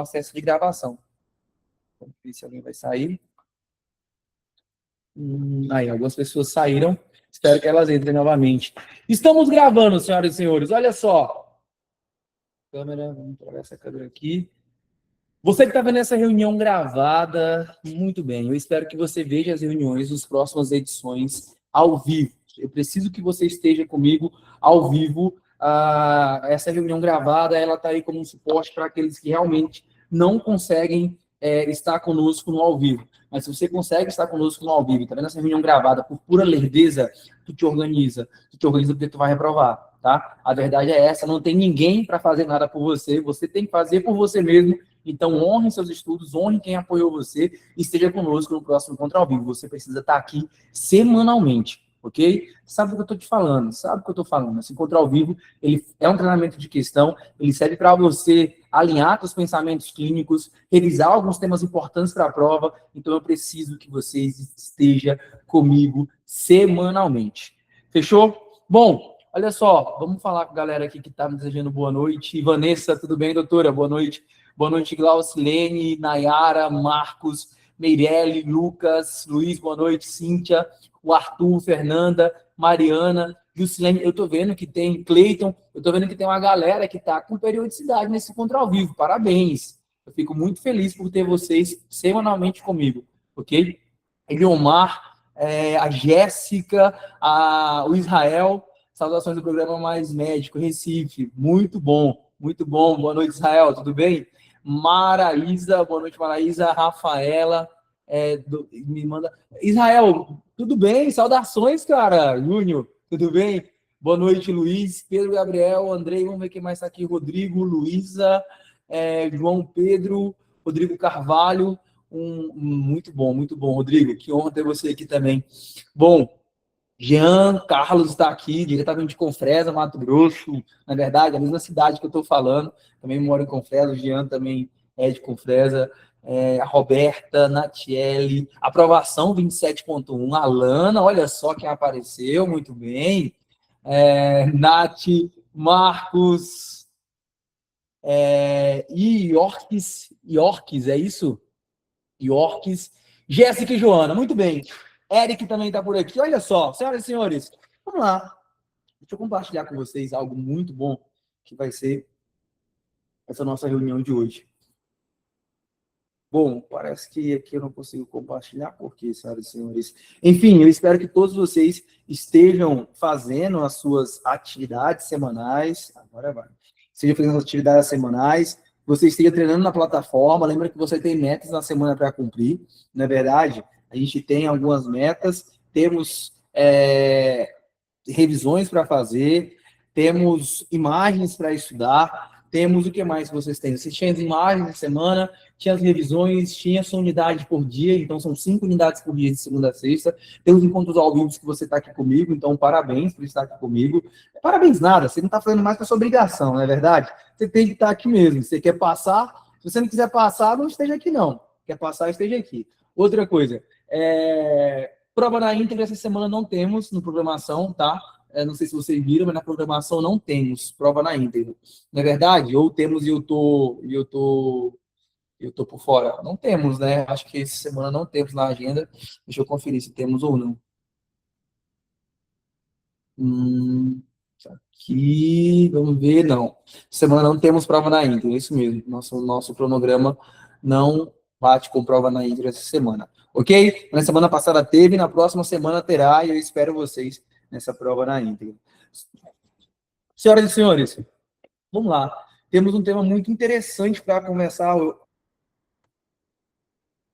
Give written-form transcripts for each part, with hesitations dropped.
Acesso de gravação. Vamos ver se alguém vai sair. Aí, algumas pessoas saíram. Espero que elas entrem novamente. Estamos gravando, senhoras e senhores. Olha só. Câmera, vamos pegar essa câmera aqui. Você que está vendo essa reunião gravada, muito bem. Eu espero que você veja as reuniões das próximas edições ao vivo. Eu preciso que você esteja comigo ao vivo. Essa reunião gravada, ela está aí como um suporte para aqueles que realmente não conseguem estar conosco no ao vivo. Mas se você consegue estar conosco no ao vivo, está vendo essa reunião gravada por pura lerdeza, tu te organiza porque tu vai reprovar, tá? A verdade é essa, não tem ninguém para fazer nada por você, você tem que fazer por você mesmo. Então, honre seus estudos, honre quem apoiou você e esteja conosco no próximo Encontro ao Vivo. Você precisa estar aqui semanalmente, ok? Sabe o que eu estou te falando? Sabe o que eu estou falando? Esse Encontro ao Vivo, ele é um treinamento de questão, ele serve para você alinhar seus pensamentos clínicos, revisar alguns temas importantes para a prova. Então, eu preciso que você esteja comigo semanalmente. Fechou? Bom, olha só, vamos falar com a galera aqui que está me desejando boa noite. Vanessa, tudo bem, doutora? Boa noite. Boa noite, Glaucilene, Nayara, Marcos, Meirelle, Lucas, Luiz, boa noite, Cíntia, o Arthur, Fernanda, Mariana, Lucilene. Eu estou vendo que tem Cleiton, eu estou vendo que tem uma galera que está com periodicidade nesse Encontro ao Vivo. Parabéns. Eu fico muito feliz por ter vocês semanalmente comigo, ok? Eliomar, a Jéssica, o Israel, saudações do programa Mais Médico, Recife. Muito bom, muito bom. Boa noite, Israel, tudo bem? Maraísa, boa noite, Maraísa. Rafaela, me manda. Israel, tudo bem? Saudações, cara. Júnior, tudo bem? Boa noite, Luiz, Pedro, Gabriel, Andrei, vamos ver quem mais está aqui. Rodrigo, Luísa, João Pedro, Rodrigo Carvalho. Muito bom, Rodrigo. Que honra ter você aqui também. Bom, Jean Carlos está aqui, diretamente de Confresa, Mato Grosso. Na verdade, a mesma cidade que eu estou falando. Também moro em Confresa, o Jean também é de Confresa. A Roberta, Natiele, aprovação 27.1. A Lana, olha só quem apareceu, muito bem. Nath, Marcos, Iorques, é isso? Iorques, Jéssica e Joana, muito bem. Eric também está por aqui. Olha só, senhoras e senhores, vamos lá. Deixa eu compartilhar com vocês algo muito bom que vai ser essa nossa reunião de hoje. Bom, parece que aqui eu não consigo compartilhar, porque, senhoras e senhores. Enfim, eu espero que todos vocês estejam fazendo as suas atividades semanais. Agora vai. Estejam fazendo as atividades semanais. Você esteja treinando na plataforma. Lembra que você tem metas na semana para cumprir. Na verdade, a gente tem algumas metas. Temos revisões para fazer. Temos imagens para estudar. Temos o que mais que vocês têm? Vocês tinham as imagens na semana, tinha as revisões, tinha sua unidade por dia, então são 5 unidades por dia de segunda a sexta. Temos encontros ao vivo que você está aqui comigo, então parabéns por estar aqui comigo. Parabéns nada, você não está fazendo mais que a sua obrigação, não é verdade? Você tem que estar aqui mesmo. Você quer passar? Se você não quiser passar, não esteja aqui não. Quer passar, esteja aqui. Outra coisa, prova na íntegra essa semana não temos no programação, tá? Não sei se vocês viram, mas na programação não temos prova na íntegra. Não é verdade? Ou temos e eu tô por fora. Não temos, né? Acho que essa semana não temos na agenda. Deixa eu conferir se temos ou não. Aqui, vamos ver, não. Semana não temos prova na íntegra, é isso mesmo. Nosso cronograma não bate com prova na íntegra essa semana. Ok? Na semana passada teve, na próxima semana terá, e eu espero vocês nessa prova na íntegra. Senhoras e senhores, vamos lá. Temos um tema muito interessante para começar. Eu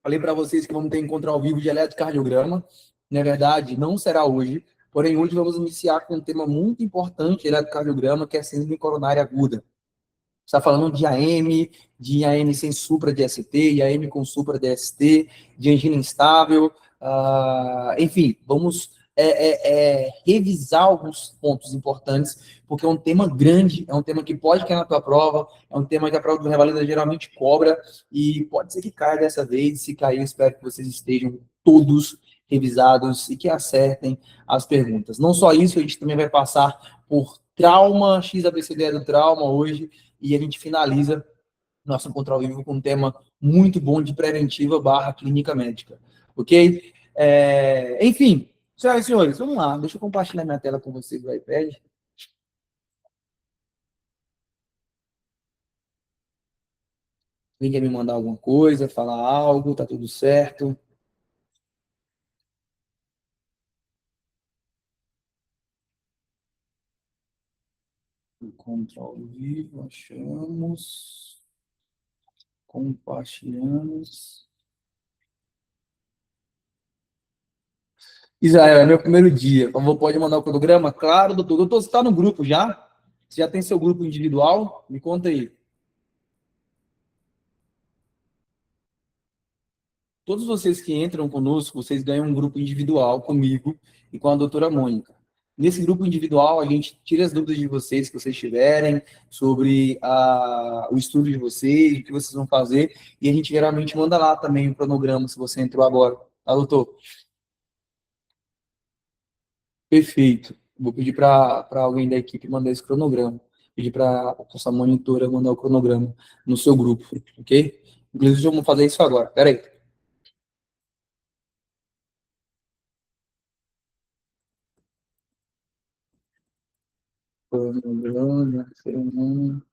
falei para vocês que vamos ter encontro ao vivo de eletrocardiograma. Na verdade, não será hoje. Porém, hoje vamos iniciar com um tema muito importante de eletrocardiograma, que é a síndrome coronária aguda. Está falando de AM sem supra de ST, AM com supra de ST, de angina instável. Enfim, vamos revisar alguns pontos importantes, porque é um tema grande, é um tema que pode cair na tua prova, é um tema que a prova do Revalida geralmente cobra, e pode ser que caia dessa vez. Se cair, eu espero que vocês estejam todos revisados e que acertem as perguntas. Não só isso, a gente também vai passar por trauma, XABCD do trauma hoje, e a gente finaliza nosso encontro ao vivo com um tema muito bom de preventiva barra clínica médica, ok? Enfim, senhoras e senhores, vamos lá, deixa eu compartilhar minha tela com vocês do iPad. Quem quer me mandar alguma coisa, falar algo, tá tudo certo? Encontro ao vivo, achamos, compartilhamos. Israel, é meu primeiro dia. Por favor, pode mandar o cronograma? Claro, doutor. Doutor, você está no grupo já? Você já tem seu grupo individual? Me conta aí. Todos vocês que entram conosco, vocês ganham um grupo individual comigo e com a doutora Mônica. Nesse grupo individual, a gente tira as dúvidas de vocês que vocês tiverem sobre o estudo de vocês, o que vocês vão fazer, e a gente geralmente manda lá também o cronograma, se você entrou agora. Tá, doutor? Perfeito. Vou pedir para alguém da equipe mandar esse cronograma. Pedir para a nossa monitora mandar o cronograma no seu grupo, ok? Inclusive, vamos fazer isso agora. Pera aí. Cronograma, cronograma.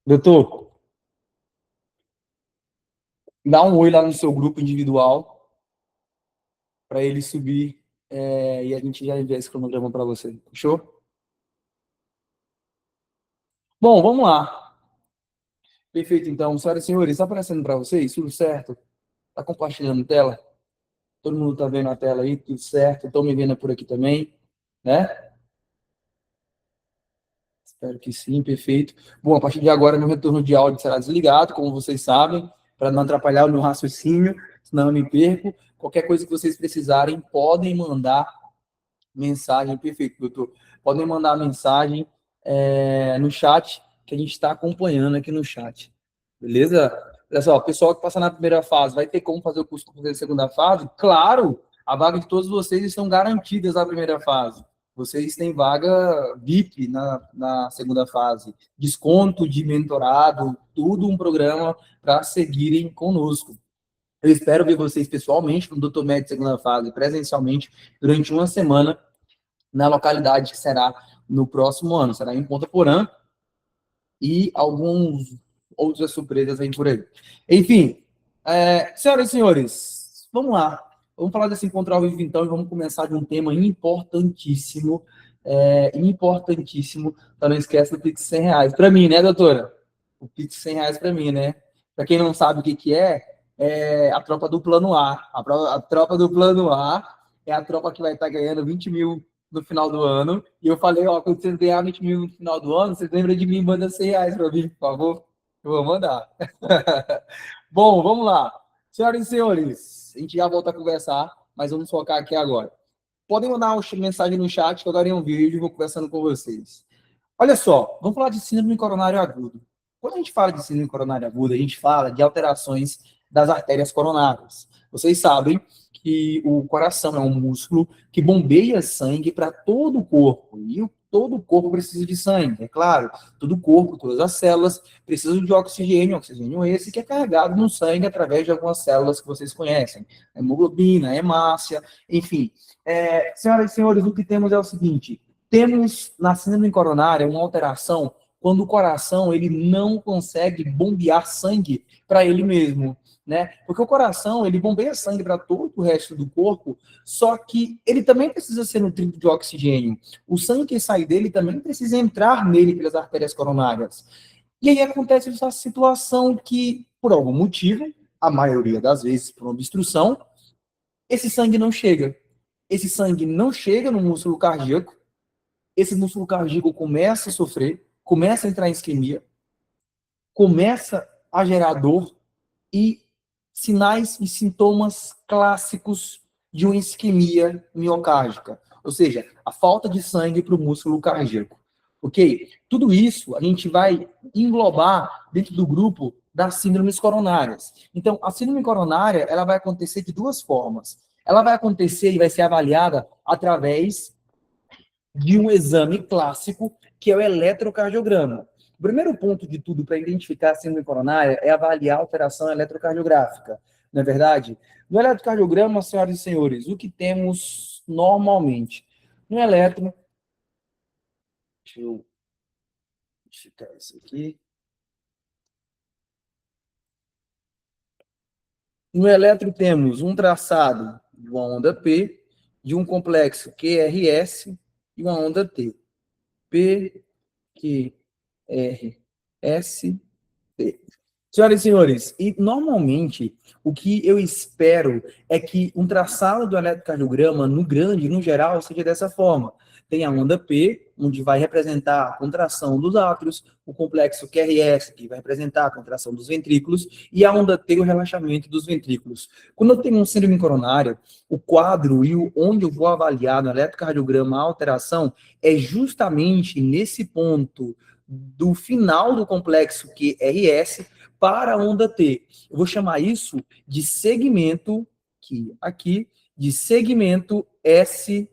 Doutor, dá um oi lá no seu grupo individual para ele subir e a gente já envia esse cronograma para você. Fechou? Bom, vamos lá. Perfeito, então. Senhoras e senhores, está aparecendo para vocês? Tudo certo? Está compartilhando tela? Todo mundo está vendo a tela aí? Tudo certo? Estão me vendo por aqui também? Né? Espero que sim, perfeito. Bom, a partir de agora, meu retorno de áudio será desligado, como vocês sabem, para não atrapalhar o meu raciocínio, senão eu me perco. Qualquer coisa que vocês precisarem, podem mandar mensagem. Perfeito, doutor. Podem mandar mensagem no chat, que a gente está acompanhando aqui no chat. Beleza? Olha só, o pessoal que passa na primeira fase, vai ter como fazer o curso para fazer a segunda fase? Claro! A vaga de todos vocês estão garantidas na primeira fase. Vocês têm vaga VIP na segunda fase. Desconto de mentorado, tudo um programa para seguirem conosco. Eu espero ver vocês pessoalmente no Dr. Med segunda fase, presencialmente, durante uma semana, na localidade que será no próximo ano. Será em Ponta Porã e alguns outras surpresas vêm por aí. Enfim, senhoras e senhores, vamos lá. Vamos falar desse encontro ao vivo, então, e vamos começar de um tema importantíssimo. Importantíssimo. Então, não esquece do Pix R$ 100. Para mim, né, doutora? O Pix R$ 100 para mim, né? Para quem não sabe o que é a tropa do Plano A. A tropa do Plano A é a tropa que vai estar ganhando 20 mil no final do ano. E eu falei, ó, quando vocês ganharem 20 mil no final do ano, vocês lembram de mim, manda R$ 100 para mim, por favor. Eu vou mandar. Bom, vamos lá. Senhoras e senhores, a gente já volta a conversar, mas vamos focar aqui agora. Podem mandar uma mensagem no chat que eu darei um vídeo e vou conversando com vocês. Olha só, vamos falar de síndrome coronário agudo. Quando a gente fala de síndrome coronário aguda, a gente fala de alterações das artérias coronárias. Vocês sabem que o coração é um músculo que bombeia sangue para todo o corpo. E todo o corpo precisa de sangue, é claro. Todo o corpo, todas as células precisam de oxigênio esse que é carregado no sangue através de algumas células que vocês conhecem. A hemoglobina, a hemácia, enfim. Senhoras e senhores, o que temos é o seguinte: temos na síndrome coronária uma alteração quando o coração ele não consegue bombear sangue para ele mesmo, né? Porque o coração ele bombeia sangue para todo o resto do corpo, só que ele também precisa ser nutrido de oxigênio. O sangue que sai dele também precisa entrar nele pelas artérias coronárias. E aí acontece essa situação que, por algum motivo, a maioria das vezes por obstrução, esse sangue não chega. Esse sangue não chega no músculo cardíaco, esse músculo cardíaco começa a sofrer, começa a entrar em isquemia, começa a gerar dor e sinais e sintomas clássicos de uma isquemia miocárdica, ou seja, a falta de sangue para o músculo cardíaco. Ok? Tudo isso a gente vai englobar dentro do grupo das síndromes coronárias. Então, a síndrome coronária ela vai acontecer de duas formas. Ela vai acontecer e vai ser avaliada através de um exame clássico, que é o eletrocardiograma. O primeiro ponto de tudo para identificar a síndrome coronária é avaliar a alteração eletrocardiográfica, não é verdade? No eletrocardiograma, senhoras e senhores, o que temos normalmente? No eletro, deixa eu esticar isso aqui. No eletro temos um traçado de uma onda P, de um complexo QRS e uma onda T. P, Q, R, S, T. Senhoras e senhores, e normalmente o que eu espero é que um traçado do eletrocardiograma, no grande, no geral, seja dessa forma. Tem a onda P, onde vai representar a contração dos átrios, o complexo QRS, que vai representar a contração dos ventrículos, e a onda T, o relaxamento dos ventrículos. Quando eu tenho um síndrome coronária, o quadro e onde eu vou avaliar no eletrocardiograma a alteração é justamente nesse ponto do final do complexo QRS para a onda T. Eu vou chamar isso de segmento, de segmento ST.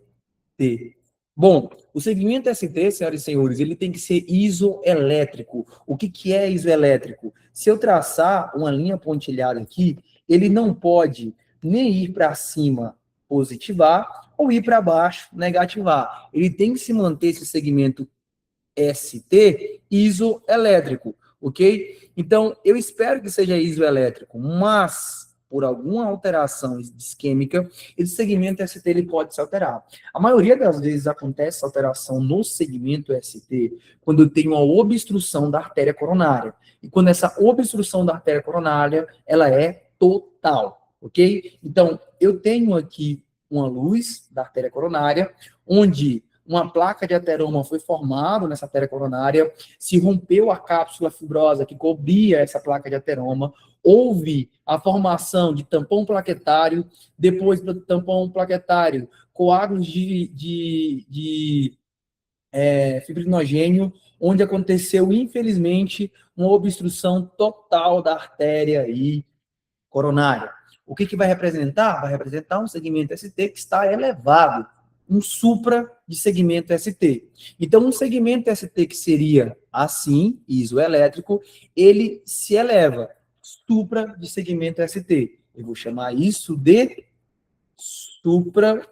Bom, o segmento ST, senhoras e senhores, ele tem que ser isoelétrico. O que é isoelétrico? Se eu traçar uma linha pontilhada aqui, ele não pode nem ir para cima, positivar, ou ir para baixo, negativar. Ele tem que se manter esse segmento ST isoelétrico, ok? Então, eu espero que seja isoelétrico, mas por alguma alteração isquêmica, esse segmento ST ele pode se alterar. A maioria das vezes acontece alteração no segmento ST quando eu tenho uma obstrução da artéria coronária. E quando essa obstrução da artéria coronária, ela é total, ok? Então, eu tenho aqui uma luz da artéria coronária, onde uma placa de ateroma foi formada nessa artéria coronária, se rompeu a cápsula fibrosa que cobria essa placa de ateroma, houve a formação de tampão plaquetário, depois do tampão plaquetário, coágulos de fibrinogênio, onde aconteceu, infelizmente, uma obstrução total da artéria aí coronária. O que vai representar? Vai representar um segmento ST que está elevado, um supra de segmento ST. Então, um segmento ST que seria assim, isoelétrico, ele se eleva, supra de segmento ST. Eu vou chamar isso de supra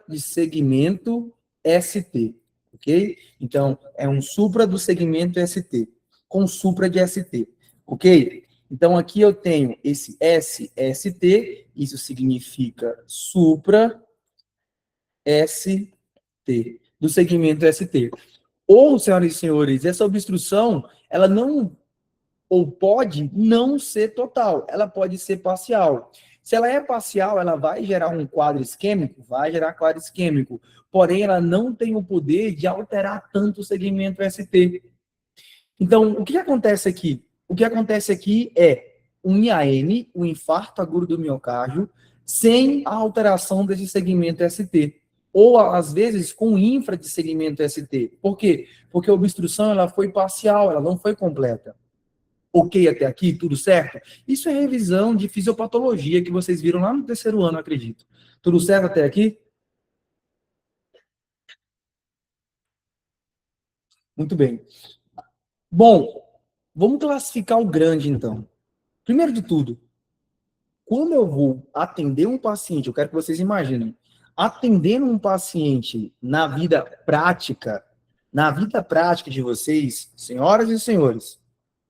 de segmento ST, ok? Então, é um supra do segmento ST, com supra de ST, ok? Então, aqui eu tenho esse SST, isso significa supra ST, do segmento ST. Ou, senhoras e senhores, essa obstrução, ela não, ou pode não ser total, ela pode ser parcial. Se ela é parcial, ela vai gerar um quadro isquêmico? Vai gerar quadro isquêmico. Porém, ela não tem o poder de alterar tanto o segmento ST. Então, o que acontece aqui? O que acontece aqui é um IAM, um infarto agudo do miocárdio, sem a alteração desse segmento ST. Ou, às vezes, com infra de segmento ST. Por quê? Porque a obstrução ela foi parcial, ela não foi completa. Ok até aqui, tudo certo? Isso é revisão de fisiopatologia que vocês viram lá no terceiro ano, acredito. Tudo certo até aqui? Muito bem. Bom, vamos classificar o grande, então. Primeiro de tudo, quando eu vou atender um paciente, eu quero que vocês imaginem, atendendo um paciente na vida prática de vocês, senhoras e senhores,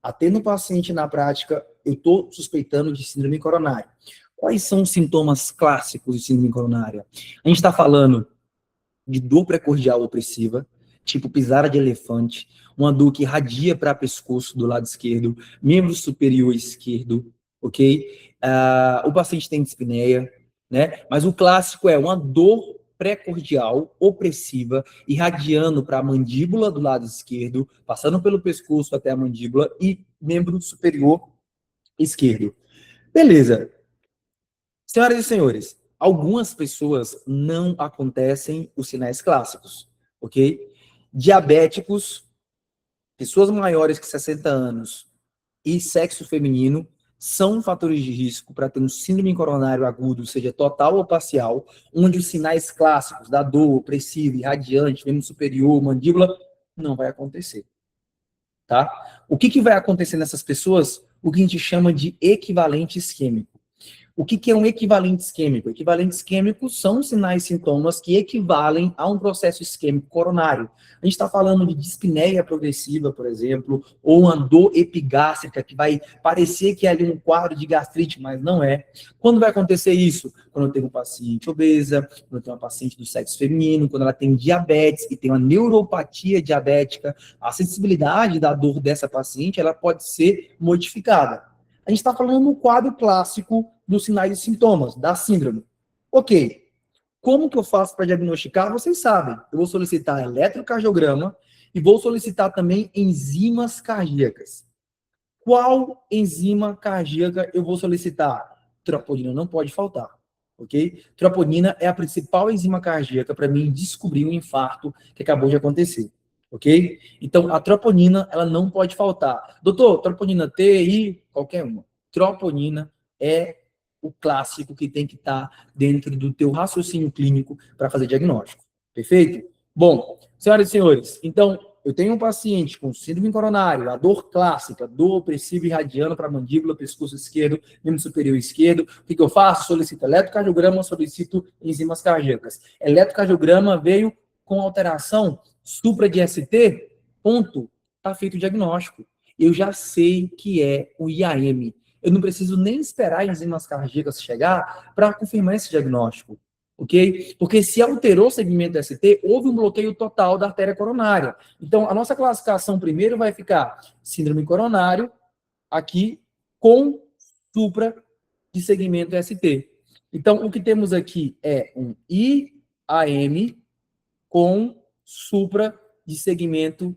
atendo um paciente na prática, eu estou suspeitando de síndrome coronária. Quais são os sintomas clássicos de síndrome coronária? A gente está falando de dor precordial opressiva, tipo pisada de elefante, uma dor que irradia para pescoço do lado esquerdo, membro superior esquerdo, ok? O paciente tem dispneia, né? Mas o clássico é uma dor precordial opressiva, irradiando para a mandíbula do lado esquerdo, passando pelo pescoço até a mandíbula e membro superior esquerdo. Beleza. Senhoras e senhores, algumas pessoas não acontecem os sinais clássicos, ok? Diabéticos, pessoas maiores que 60 anos e sexo feminino são fatores de risco para ter um síndrome coronário agudo, seja total ou parcial, onde os sinais clássicos da dor, opressiva, irradiante, membro superior, mandíbula, não vai acontecer, tá? O que vai acontecer nessas pessoas? O que a gente chama de equivalente isquêmico. O que é um equivalente isquêmico? Equivalentes isquêmicos são sinais e sintomas que equivalem a um processo isquêmico coronário. A gente está falando de dispneia progressiva, por exemplo, ou uma dor epigástrica, que vai parecer que é ali um quadro de gastrite, mas não é. Quando vai acontecer isso? Quando eu tenho um paciente obesa, quando eu tenho uma paciente do sexo feminino, quando ela tem diabetes e tem uma neuropatia diabética, a sensibilidade da dor dessa paciente, ela pode ser modificada. A gente está falando no quadro clássico dos sinais e sintomas da síndrome. Ok, como que eu faço para diagnosticar? Vocês sabem. Eu vou solicitar eletrocardiograma e vou solicitar também enzimas cardíacas. Qual enzima cardíaca eu vou solicitar? Troponina não pode faltar, ok? Troponina é a principal enzima cardíaca para mim descobrir um infarto que acabou de acontecer, ok? Então, a troponina, ela não pode faltar. Doutor, troponina T, I, qualquer uma. Troponina é o clássico que tem que estar dentro do teu raciocínio clínico para fazer diagnóstico. Perfeito? Bom, senhoras e senhores, então, eu tenho um paciente com síndrome coronário, a dor clássica, dor opressiva irradiando para a mandíbula, pescoço esquerdo, membro superior esquerdo. O que eu faço? Solicito eletrocardiograma, solicito enzimas cardíacas. Eletrocardiograma veio com alteração supra de ST, ponto, está feito o diagnóstico. Eu já sei que é o IAM. Eu não preciso nem esperar enzimas cardíacas chegar para confirmar esse diagnóstico, ok? Porque se alterou o segmento ST, houve um bloqueio total da artéria coronária. Então, a nossa classificação primeiro vai ficar síndrome coronário, aqui, com supra de segmento ST. Então, o que temos aqui é um IAM com supra de segmento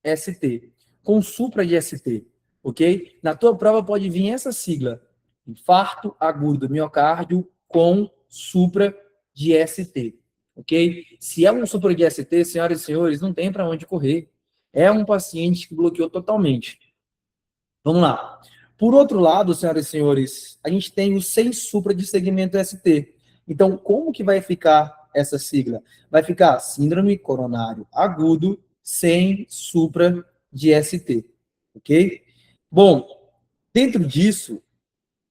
ST. Com supra de ST, ok? Na tua prova pode vir essa sigla, infarto agudo do miocárdio com supra de ST, ok? Se é um supra de ST, senhoras e senhores, não tem para onde correr. É um paciente que bloqueou totalmente. Vamos lá. Por outro lado, senhoras e senhores, a gente tem o sem supra de segmento ST. Então, como que vai ficar essa sigla? Vai ficar síndrome coronário agudo sem supra de ST, ok? Bom, dentro disso,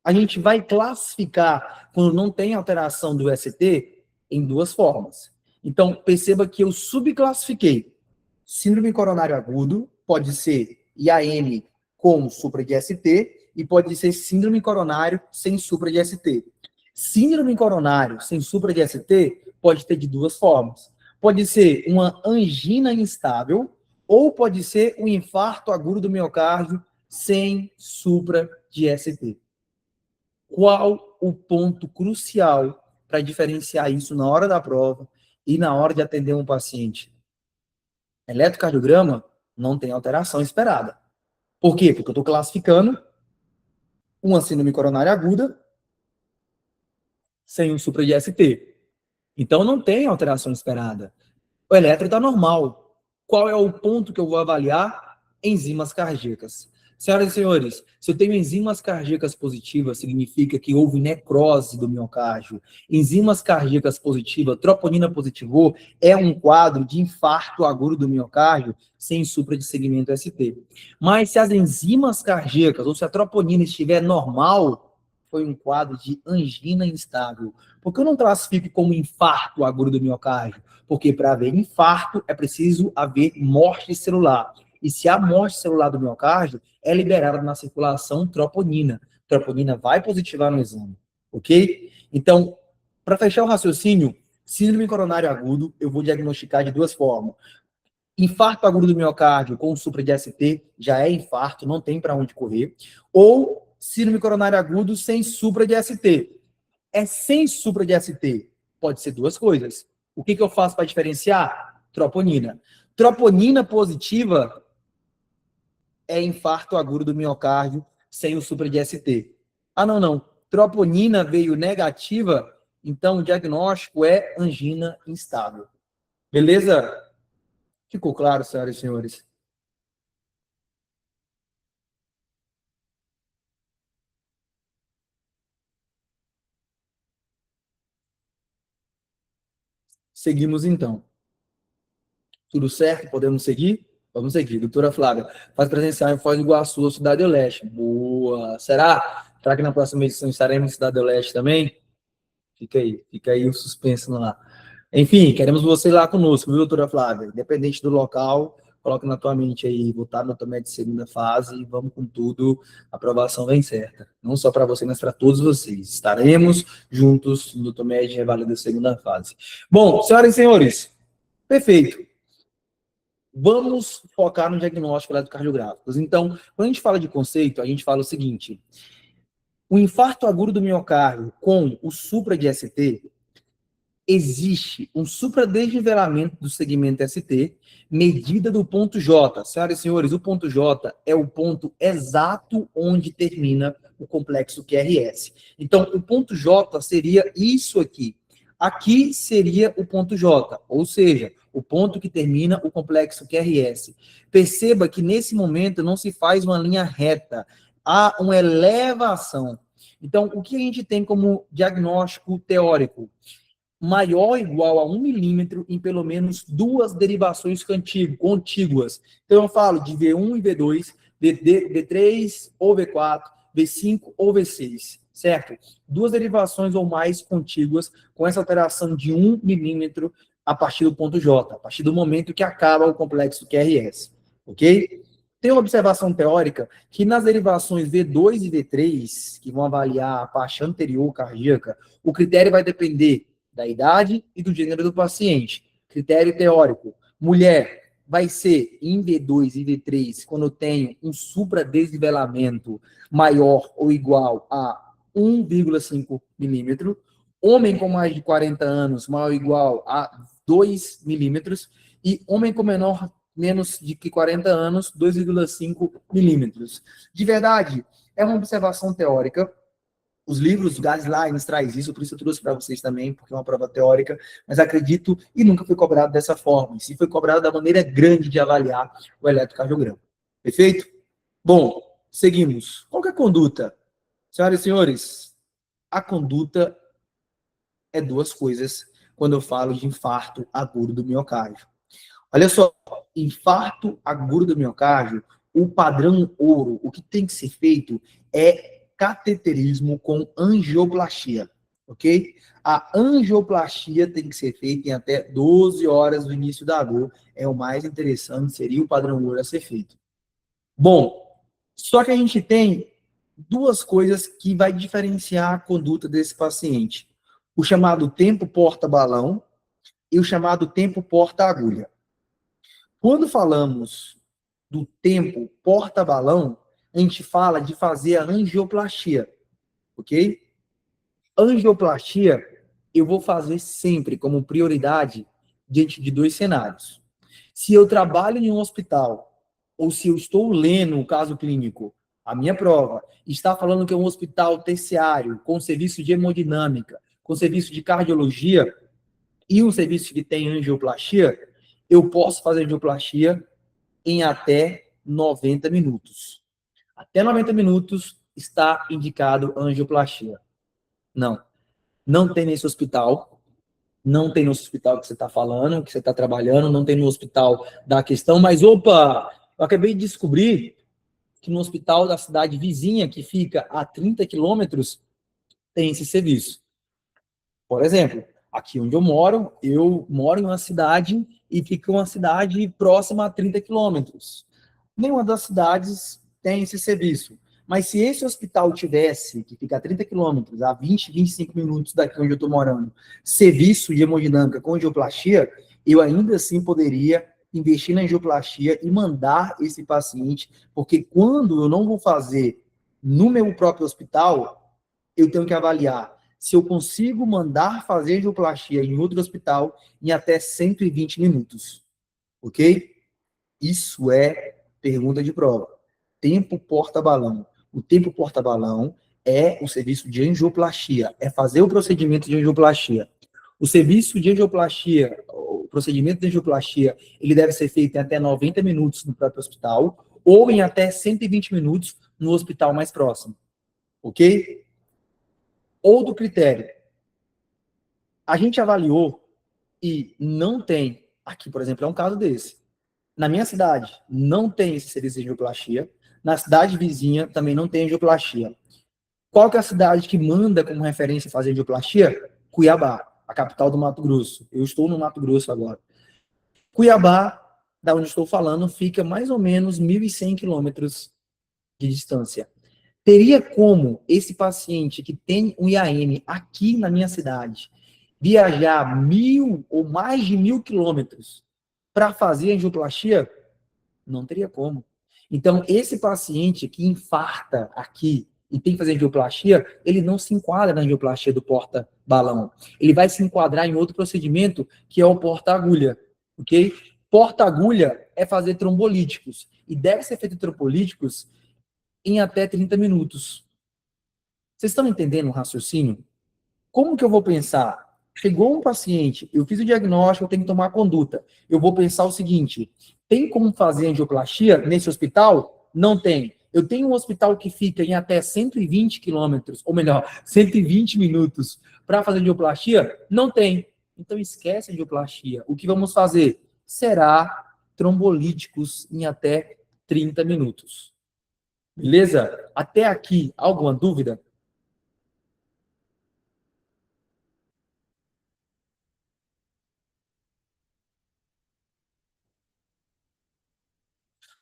a gente vai classificar, quando não tem alteração do ST, em duas formas. Então, perceba que eu subclassifiquei. Síndrome coronário agudo pode ser IAM com supra de ST e pode ser síndrome coronário sem supra de ST. Síndrome coronário sem supra de ST pode ter de duas formas. Pode ser uma angina instável ou pode ser um infarto agudo do miocárdio sem supra de ST. Qual o ponto crucial para diferenciar isso na hora da prova e na hora de atender um paciente? Eletrocardiograma não tem alteração esperada. Por quê? Porque eu estou classificando uma síndrome coronária aguda sem um supra de ST. Então não tem alteração esperada. O eletro está normal. Qual é o ponto que eu vou avaliar? Enzimas cardíacas. Senhoras e senhores, se eu tenho enzimas cardíacas positivas, significa que houve necrose do miocárdio. Enzimas cardíacas positivas, troponina positivou, é um quadro de infarto agudo do miocárdio sem supra de segmento ST. Mas se as enzimas cardíacas, ou se a troponina estiver normal, foi um quadro de angina instável. Por que eu não classifico como infarto agudo do miocárdio? Porque para haver infarto é preciso haver morte celular. E se há morte celular do miocárdio, é liberada na circulação troponina. Troponina vai positivar no exame, ok? Então, para fechar o raciocínio, síndrome coronário agudo, eu vou diagnosticar de duas formas. Infarto agudo do miocárdio com supra de ST, já é infarto, não tem para onde correr. Ou síndrome coronário agudo sem supra de ST. É sem supra de ST. Pode ser duas coisas. O que eu faço para diferenciar? Troponina. Troponina positiva é infarto agudo do miocárdio sem o supra de ST. Ah, não, não. Troponina veio negativa, então o diagnóstico é angina instável. Beleza? Ficou claro, senhoras e senhores? Seguimos então. Tudo certo? Podemos seguir? Vamos seguir. Doutora Flávia, faz presencial em Foz do Iguaçu, Cidade do Leste. Boa. Será? Será que na próxima edição estaremos em Cidade do Leste também? Fica aí o suspense lá. Enfim, queremos você lá conosco, viu, doutora Flávia? Independente do local, coloque na tua mente aí, voltar no Tomé de segunda fase e vamos com tudo, a aprovação vem certa. Não só para você, mas para todos vocês. Estaremos juntos no Tomé de Revalida segunda fase. Bom, senhoras e senhores, perfeito. Vamos focar no diagnóstico eletrocardiográfico. Então, quando a gente fala de conceito, a gente fala o seguinte: o infarto agudo do miocárdio com o supra de ST, existe um supradesnivelamento do segmento ST, medida do ponto J. Senhoras e senhores, o ponto J é o ponto exato onde termina o complexo QRS. Então, o ponto J seria isso aqui. Aqui seria o ponto J, ou seja, o ponto que termina o complexo QRS. Perceba que nesse momento não se faz uma linha reta, há uma elevação. Então, o que a gente tem como diagnóstico teórico? Maior ou igual a 1 milímetro em pelo menos duas derivações contíguas. Então, eu falo de V1 e V2, V3 ou V4, V5 ou V6, certo? Duas derivações ou mais contíguas com essa alteração de 1 milímetro a partir do ponto J, a partir do momento que acaba o complexo QRS, ok? Tem uma observação teórica que nas derivações V2 e V3, que vão avaliar a parte anterior cardíaca, o critério vai depender da idade e do gênero do paciente. Critério teórico. Mulher vai ser em V2 e V3 quando eu tenho um supradesnivelamento maior ou igual a 1,5 milímetro. Homem com mais de 40 anos maior ou igual a 2 milímetros. E homem com menos de 40 anos, 2,5 milímetros. De verdade, é uma observação teórica. Os livros, guidelines, traz isso, por isso eu trouxe para vocês também, porque é uma prova teórica, mas acredito, e nunca foi cobrado dessa forma, e se foi cobrado da maneira grande de avaliar o eletrocardiograma. Perfeito? Bom, seguimos. Qual que é a conduta? Senhoras e senhores, a conduta é duas coisas quando eu falo de infarto agudo do miocárdio. Olha só, infarto agudo do miocárdio, o padrão ouro, o que tem que ser feito é cateterismo com angioplastia, ok? A angioplastia tem que ser feita em até 12 horas do início da dor. É o mais interessante, seria o padrão ouro a ser feito. Bom, só que a gente tem duas coisas que vai diferenciar a conduta desse paciente. O chamado tempo porta-balão e o chamado tempo porta-agulha. Quando falamos do tempo porta-balão, a gente fala de fazer a angioplastia, ok? Angioplastia eu vou fazer sempre como prioridade diante de dois cenários. Se eu trabalho em um hospital, ou se eu estou lendo um caso clínico, a minha prova está falando que é um hospital terciário, com serviço de hemodinâmica, com serviço de cardiologia, e um serviço que tem angioplastia, eu posso fazer angioplastia em até 90 minutos. Até 90 minutos está indicado angioplastia. Não tem nesse hospital, não tem no hospital que você está falando, que você está trabalhando, não tem no hospital da questão, mas opa, eu acabei de descobrir que no hospital da cidade vizinha, que fica a 30 quilômetros, tem esse serviço. Por exemplo, aqui onde eu moro em uma cidade e fica uma cidade próxima a 30 quilômetros. Nenhuma das cidades tem esse serviço. Mas se esse hospital tivesse, que fica a 30 quilômetros, a 20, 25 minutos daqui onde eu estou morando, serviço de hemodinâmica com angioplastia, eu ainda assim poderia investir na angioplastia e mandar esse paciente, porque quando eu não vou fazer no meu próprio hospital, eu tenho que avaliar se eu consigo mandar fazer angioplastia em outro hospital em até 120 minutos. Ok? Isso é pergunta de prova. Tempo porta-balão. O tempo porta-balão é o serviço de angioplastia, é fazer o procedimento de angioplastia. O serviço de angioplastia, o procedimento de angioplastia, ele deve ser feito em até 90 minutos no próprio hospital ou em até 120 minutos no hospital mais próximo. Ok? Outro critério. A gente avaliou e não tem, aqui, por exemplo, é um caso desse. Na minha cidade, não tem esse serviço de angioplastia. Na cidade vizinha, também não tem angioplastia. Qual que é a cidade que manda como referência fazer angioplastia? Cuiabá, a capital do Mato Grosso. Eu estou no Mato Grosso agora. Cuiabá, da onde estou falando, fica mais ou menos 1.100 quilômetros de distância. Teria como esse paciente que tem um IAM aqui na minha cidade viajar 1.000 ou mais de 1.000 quilômetros para fazer angioplastia? Não teria como. Então, esse paciente que infarta aqui e tem que fazer angioplastia, ele não se enquadra na angioplastia do porta-balão. Ele vai se enquadrar em outro procedimento, que é o porta-agulha, ok? Porta-agulha é fazer trombolíticos. E deve ser feito trombolíticos em até 30 minutos. Vocês estão entendendo o raciocínio? Como que eu vou pensar? Chegou um paciente, eu fiz o diagnóstico, eu tenho que tomar a conduta. Eu vou pensar o seguinte: tem como fazer angioplastia nesse hospital? Não tem. Eu tenho um hospital que fica em até 120 quilômetros, ou melhor, 120 minutos para fazer angioplastia? Não tem. Então esquece a angioplastia. O que vamos fazer? Será trombolíticos em até 30 minutos. Beleza? Até aqui, alguma dúvida?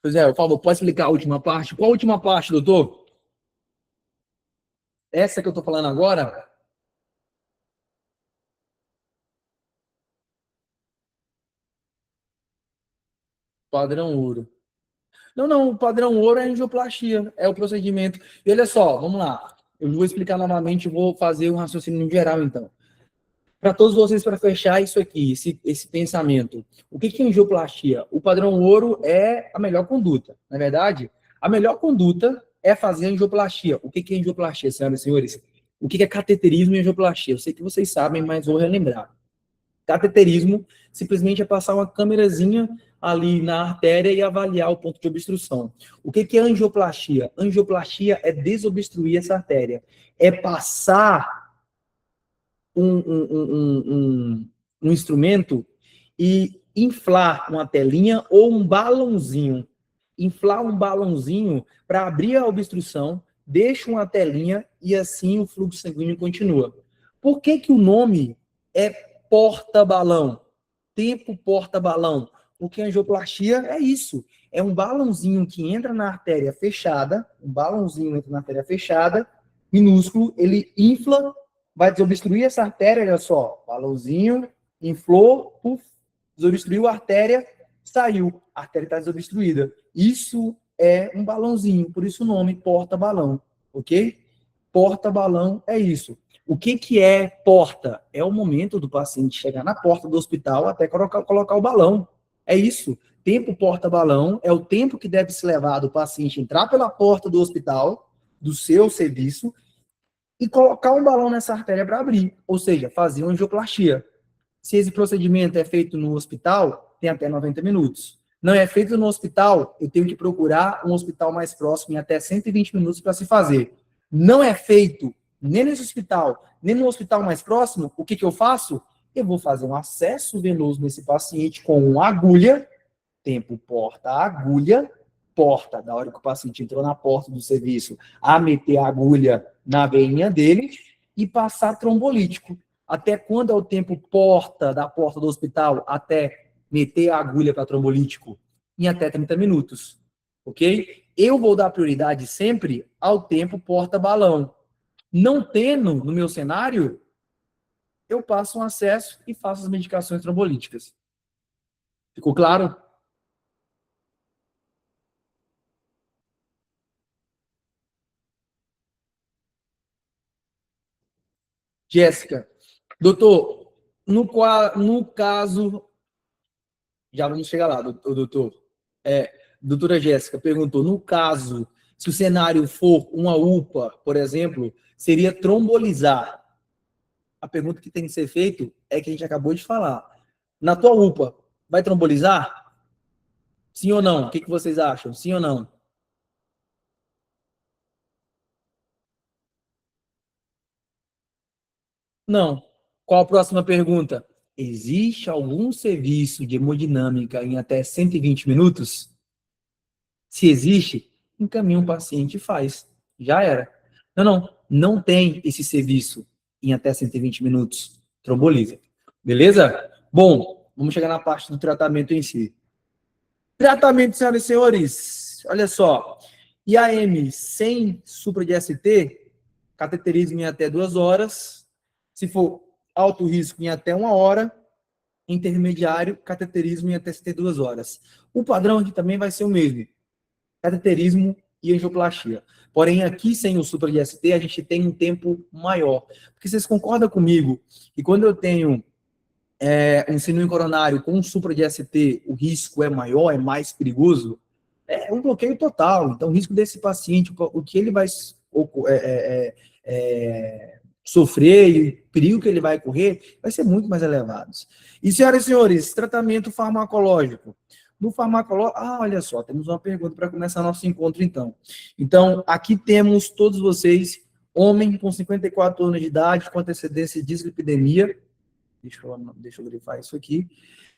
Pois é, por favor, pode explicar a última parte? Qual a última parte, doutor? Essa que eu tô falando agora? Padrão ouro. Não, não, o padrão ouro é angioplastia, é o procedimento. E olha só, vamos lá. Eu vou explicar novamente, vou fazer um raciocínio geral, então. Para todos vocês, para fechar isso aqui, esse pensamento. O que é angioplastia? O padrão ouro é a melhor conduta. Na verdade, a melhor conduta é fazer angioplastia. O que é angioplastia, senhoras e senhores? O que é cateterismo e angioplastia? Eu sei que vocês sabem, mas vou relembrar. Cateterismo simplesmente é passar uma câmerazinha ali na artéria e avaliar o ponto de obstrução. O que é angioplastia? Angioplastia é desobstruir essa artéria. É passar um instrumento e inflar uma telinha ou um balãozinho. Inflar um balãozinho para abrir a obstrução, deixa uma telinha e assim o fluxo sanguíneo continua. Por que, que o nome é porta-balão? Tempo porta-balão. Porque a angioplastia é isso. É um balãozinho que entra na artéria fechada, um balãozinho entra na artéria fechada, minúsculo, ele infla, vai desobstruir essa artéria, olha só, balãozinho, inflou, puf, desobstruiu a artéria, saiu, a artéria está desobstruída. Isso é um balãozinho, por isso o nome porta-balão, ok? Porta-balão é isso. O que é porta? É o momento do paciente chegar na porta do hospital até colocar o balão. É isso. Tempo porta-balão é o tempo que deve se levar do paciente entrar pela porta do hospital, do seu serviço, e colocar um balão nessa artéria para abrir, ou seja, fazer uma angioplastia. Se esse procedimento é feito no hospital, tem até 90 minutos. Não é feito no hospital, eu tenho que procurar um hospital mais próximo em até 120 minutos para se fazer. Não é feito nem nesse hospital, nem no hospital mais próximo, o que, que eu faço? Eu vou fazer um acesso venoso nesse paciente com uma agulha, tempo porta agulha, porta, da hora que o paciente entrou na porta do serviço, a meter a agulha na veinha dele e passar trombolítico. Até quando é o tempo porta da porta do hospital até meter a agulha para trombolítico? Em até 30 minutos. Ok? Eu vou dar prioridade sempre ao tempo porta-balão. Não tendo no meu cenário, eu passo um acesso e faço as medicações trombolíticas. Ficou claro? Jéssica, doutor, no caso, já vamos chegar lá, doutor. Doutora Jéssica perguntou, no caso, se o cenário for uma UPA, por exemplo, seria trombolizar. A pergunta que tem que ser feita é que a gente acabou de falar. Na tua UPA, vai trombolizar? Sim ou não? O que vocês acham? Sim ou não? Não. Qual a próxima pergunta? Existe algum serviço de hemodinâmica em até 120 minutos? Se existe, encaminha um paciente e faz. Já era. Não tem esse serviço em até 120 minutos. Tromboliza. Beleza? Bom, vamos chegar na parte do tratamento em si. Tratamento, senhoras e senhores. Olha só. IAM sem supra de ST, cateterismo em até 2 horas. Se for alto risco, em até 1 hora. Intermediário, cateterismo em até 72 horas. O padrão aqui também vai ser o mesmo. Cateterismo e angioplastia. Porém, aqui sem o supra de ST, a gente tem um tempo maior. Porque vocês concordam comigo que quando eu tenho um síndrome coronário com supra de ST, o risco é maior, é mais perigoso? É um bloqueio total. Então, o risco desse paciente, o que ele vai sofrer e o perigo que ele vai correr, vai ser muito mais elevado. E, senhoras e senhores, tratamento farmacológico. No farmacológico, olha só, temos uma pergunta para começar nosso encontro, então. Então, aqui temos todos vocês, homem com 54 anos de idade, com antecedência de dislipidemia, deixa eu grifar isso aqui.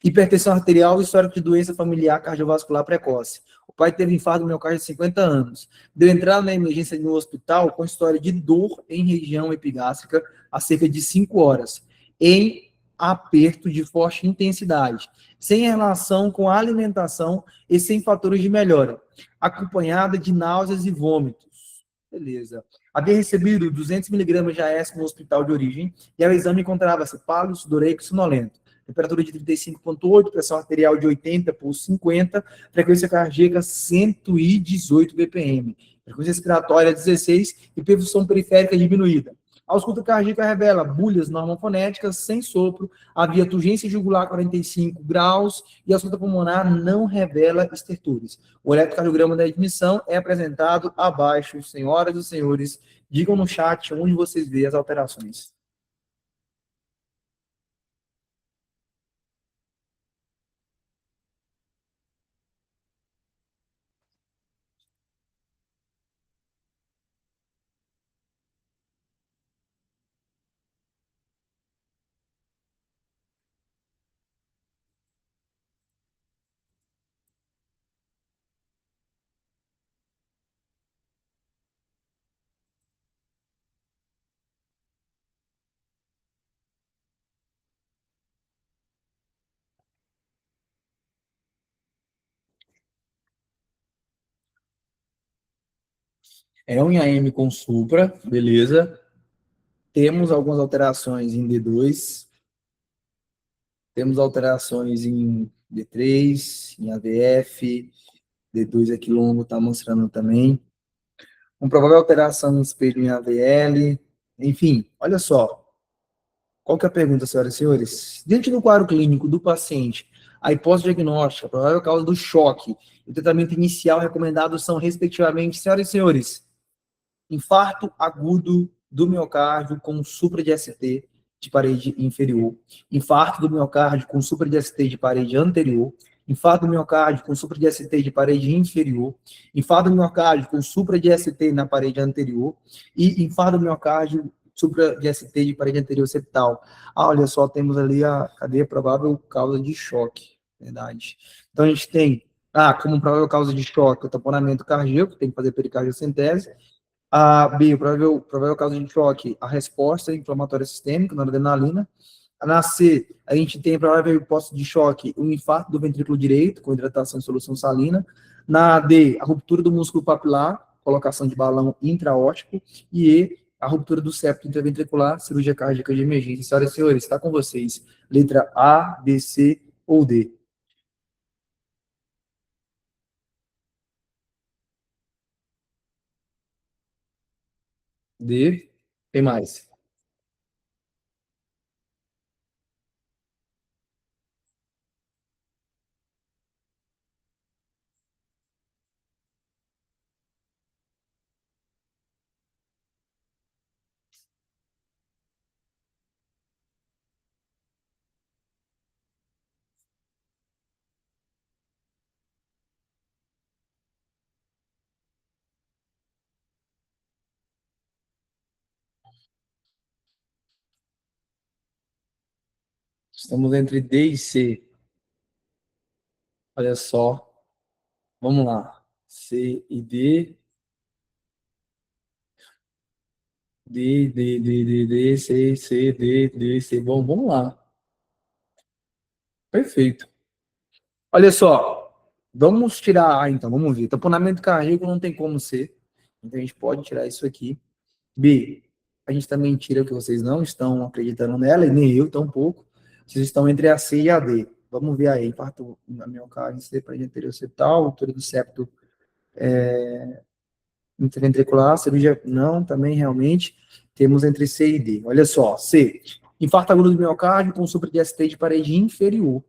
Hipertensão arterial e histórico de doença familiar cardiovascular precoce. O pai teve infarto miocárdio de 50 anos. Deu entrada na emergência no hospital com história de dor em região epigástrica há cerca de 5 horas, em aperto de forte intensidade, sem relação com a alimentação e sem fatores de melhora, acompanhada de náuseas e vômitos. Beleza. Havia recebido 200 miligramas de AS no hospital de origem e ao exame encontrava-se pálido, sudoreico e sonolento. Temperatura de 35,8, pressão arterial de 80 por 50, frequência cardíaca 118 BPM, frequência respiratória 16 e perfussão periférica diminuída. A ausculta cardíaca revela bulhas normofonéticas sem sopro, havia turgência jugular 45 graus e a ausculta pulmonar não revela estertores. O eletrocardiograma da admissão é apresentado abaixo. Senhoras e senhores, digam no chat onde vocês veem as alterações. É um IAM com supra, beleza. Temos algumas alterações em D2, temos alterações em D3, em AVF, D2 aqui longo está mostrando também. Com provável alteração em espelho em AVL, enfim, olha só. Qual que é a pergunta, senhoras e senhores? Diante do quadro clínico do paciente, a hipótese diagnóstica, a provável causa do choque, o tratamento inicial recomendado são, respectivamente, senhoras e senhores, infarto agudo do miocárdio com supra de ST de parede inferior, infarto do miocárdio com supra de ST de parede anterior, infarto do miocárdio com supra de ST de parede inferior, infarto do miocárdio com supra de ST na parede anterior e infarto do miocárdio supra de ST de parede anterior septal. Olha só, temos ali a cadeia provável causa de choque, verdade. Então a gente tem, como provável causa de choque, o tamponamento cardíaco, tem que fazer pericardiocentese. A B, provável causa de choque, a resposta inflamatória sistêmica, noradrenalina. Na C, a gente tem provável hipótese de choque, o infarto do ventrículo direito, com hidratação em solução salina. Na D, a ruptura do músculo papilar, colocação de balão intraóptico. E E, a ruptura do septo intraventricular, cirurgia cardíaca de emergência. Senhoras e senhores, está com vocês. Letra A, B, C ou D? D. Tem mais. Estamos entre D e C. Olha só. Vamos lá. C e D. D, C, C, D, C. Bom, vamos lá. Perfeito. Olha só. Vamos tirar A, então. Vamos ver. Tamponamento cardíaco não tem como ser. Então, a gente pode tirar isso aqui. B. A gente também tira o que vocês não estão acreditando nela, e nem eu tampouco. Vocês estão entre a C e a D. Vamos ver aí. Infarto na miocárdio, C para anterior septal, altura do septo interventricular, cirurgia, não, também realmente. Temos entre C e D. Olha só, C. Infarto agudo do miocárdio com supra de ST de parede inferior.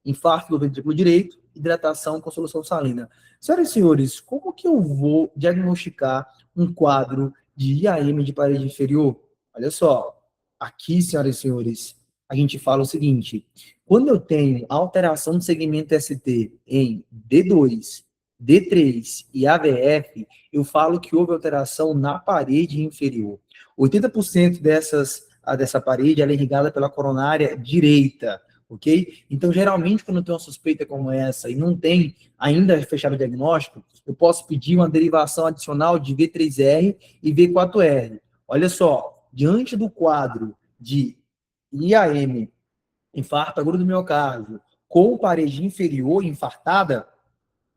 Infarto do ventrículo direito, hidratação com solução salina. Senhoras e senhores, como que eu vou diagnosticar um quadro de IAM de parede inferior? Olha só, aqui, senhoras e senhores, a gente fala o seguinte: quando eu tenho alteração do segmento ST em D2, D3 e AVF, eu falo que houve alteração na parede inferior. 80% dessa parede ela é irrigada pela coronária direita. Ok? Então, geralmente, quando eu tenho uma suspeita como essa e não tem ainda fechado o diagnóstico, eu posso pedir uma derivação adicional de V3R e V4R. Olha só, diante do quadro de IAM, infarto agudo do miocárdio, com parede inferior infartada,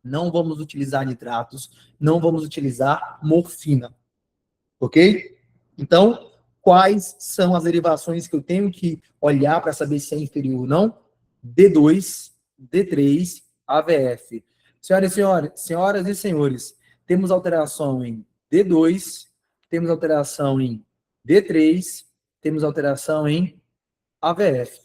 não vamos utilizar nitratos, não vamos utilizar morfina. Ok? Então, quais são as derivações que eu tenho que olhar para saber se é inferior ou não? D2, D3, AVF. Senhoras e senhores, temos alteração em D2, temos alteração em D3, temos alteração em AVF.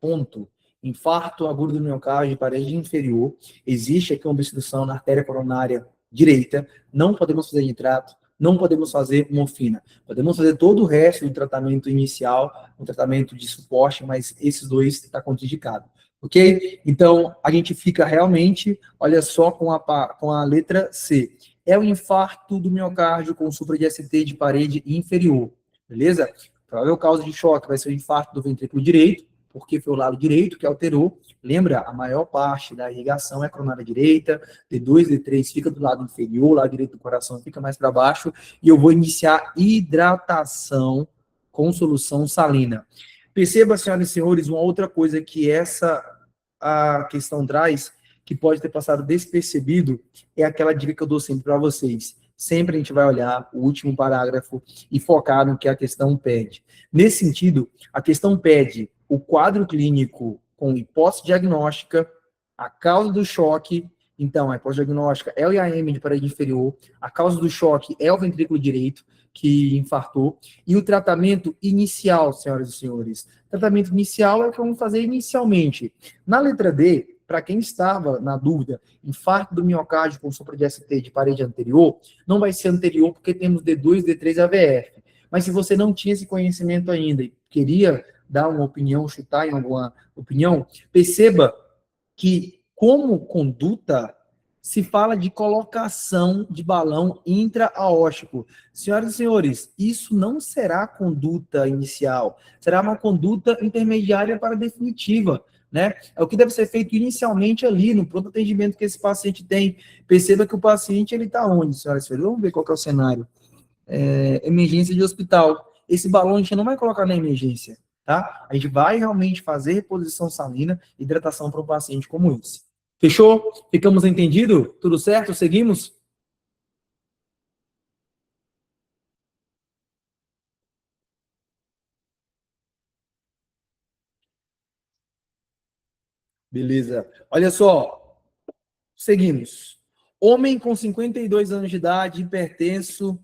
Ponto. Infarto agudo do miocárdio, parede inferior. Existe aqui uma obstrução na artéria coronária direita. Não podemos fazer nitrato, não podemos fazer morfina. Podemos fazer todo o resto do tratamento inicial, um tratamento de suporte, mas esses dois está contraindicado. Ok? Então, a gente fica realmente, olha só, com a letra C. É o infarto do miocárdio com supra de ST de parede inferior. Beleza? Provável causa de choque vai ser o infarto do ventrículo direito, porque foi o lado direito que alterou. Lembra, a maior parte da irrigação é a coronária direita, D2, D3 fica do lado inferior, o lado direito do coração fica mais para baixo, e eu vou iniciar hidratação com solução salina. Perceba, senhoras e senhores, uma outra coisa que essa a questão traz, que pode ter passado despercebido, é aquela dica que eu dou sempre para vocês. Sempre a gente vai olhar o último parágrafo e focar no que a questão pede. Nesse sentido, a questão pede o quadro clínico com hipótese diagnóstica, a causa do choque. Então, a hipótese diagnóstica é o IAM de parede inferior, a causa do choque é o ventrículo direito, que infartou, e o tratamento inicial, senhoras e senhores. O tratamento inicial é o que vamos fazer inicialmente. Na letra D, para quem estava na dúvida, infarto do miocárdio com sopro de ST de parede anterior, não vai ser anterior porque temos D2, D3 AVF. Mas se você não tinha esse conhecimento ainda e queria dar uma opinião, chutar em alguma opinião, perceba que, como conduta, se fala de colocação de balão intra-aórtico. Senhoras e senhores, isso não será conduta inicial, será uma conduta intermediária para definitiva, né? É o que deve ser feito inicialmente ali, no pronto atendimento que esse paciente tem. Perceba que o paciente, ele está onde, senhoras e senhores? Vamos ver qual que é o cenário. Emergência de hospital. Esse balão a gente não vai colocar na emergência, tá? A gente vai realmente fazer reposição salina, hidratação para um paciente como esse. Fechou? Ficamos entendidos? Tudo certo? Seguimos? Beleza. Olha só, seguimos. Homem com 52 anos de idade, hipertenso,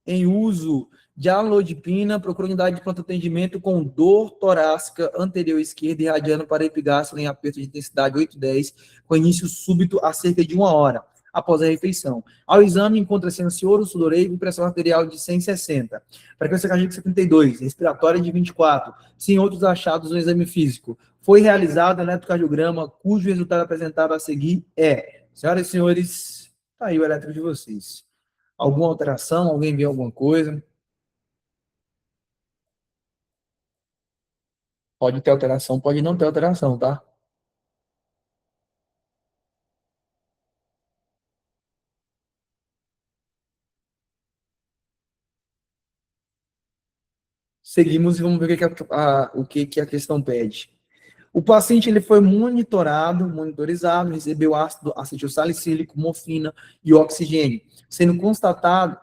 em uso de alodipina, procura unidade de pronto atendimento com dor torácica anterior esquerda irradiando para epigastro em aperto de intensidade 8-10, com início súbito há cerca de 1 hora após a refeição. Ao exame, encontra-se ansioso, sudoreico e pressão arterial de 160. Frequência cardíaca 72, respiratória de 24, sem outros achados no exame físico. Foi realizado eletrocardiograma, cujo resultado apresentado a seguir é: senhoras e senhores, tá aí o eletro de vocês. Alguma alteração? Alguém viu alguma coisa? Pode ter alteração, pode não ter alteração, tá? Seguimos e vamos ver o que que a questão pede. O paciente ele foi monitorizado, recebeu ácido acetilsalicílico, morfina e oxigênio, sendo contactado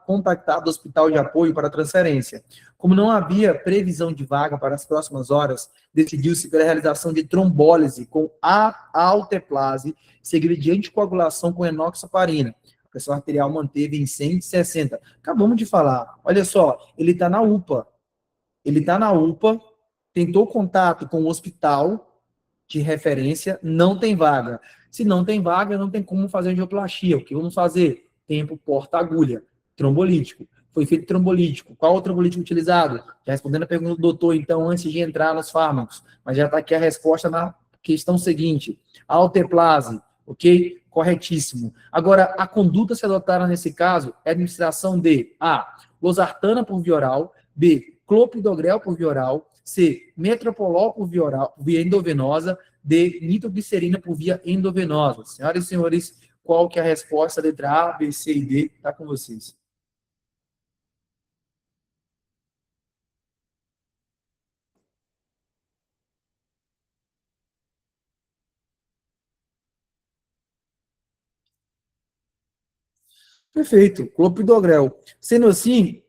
o hospital de apoio para transferência. Como não havia previsão de vaga para as próximas horas, decidiu-se pela realização de trombólise com alteplase, seguida de anticoagulação com enoxaparina. A pressão arterial manteve em 160. Acabamos de falar. Olha só, ele está na UPA. Ele está na UPA, tentou contato com o hospital de referência, não tem vaga. Se não tem vaga, não tem como fazer angioplastia. O que vamos fazer? Tempo porta-agulha. Trombolítico. Foi feito trombolítico. Qual o trombolítico utilizado? Já respondendo a pergunta do doutor, então, antes de entrar nos fármacos. Mas já está aqui a resposta na questão seguinte. Alteplase, ok? Corretíssimo. Agora, a conduta a ser adotada nesse caso é a administração de A. Losartana por via oral. B. Clopidogrel por via oral. C. Metropolol por via endovenosa. D. Nitroglicerina por via endovenosa. Senhoras e senhores, qual que é a resposta? Letra A, B, C e D. Está com vocês. Perfeito. Clopidogrel. Sendo assim,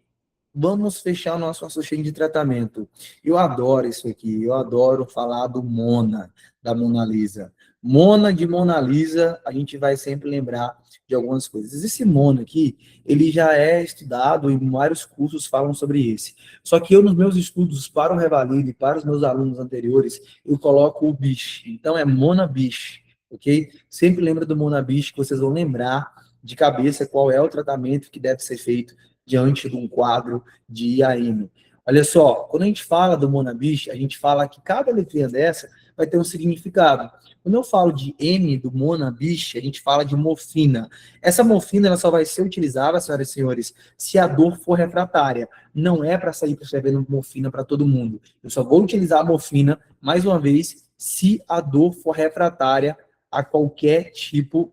vamos fechar o nosso raciocínio de tratamento. Eu adoro isso aqui, eu adoro falar do Mona, da Mona Lisa. Mona de Mona Lisa, a gente vai sempre lembrar de algumas coisas. Esse Mona aqui, ele já é estudado e vários cursos falam sobre esse. Só que eu, nos meus estudos para o Revalide, para os meus alunos anteriores, eu coloco o BICH. Então, é Mona BICH, ok? Sempre lembra do Mona BICH, que vocês vão lembrar de cabeça qual é o tratamento que deve ser feito diante de um quadro de IAM. Olha só, quando a gente fala do Monabich, a gente fala que cada letrinha dessa vai ter um significado. Quando eu falo de M do Monabich, a gente fala de morfina. Essa morfina ela só vai ser utilizada, senhoras e senhores, se a dor for refratária. Não é para sair prescrevendo morfina para todo mundo. Eu só vou utilizar a morfina, mais uma vez, se a dor for refratária a qualquer tipo,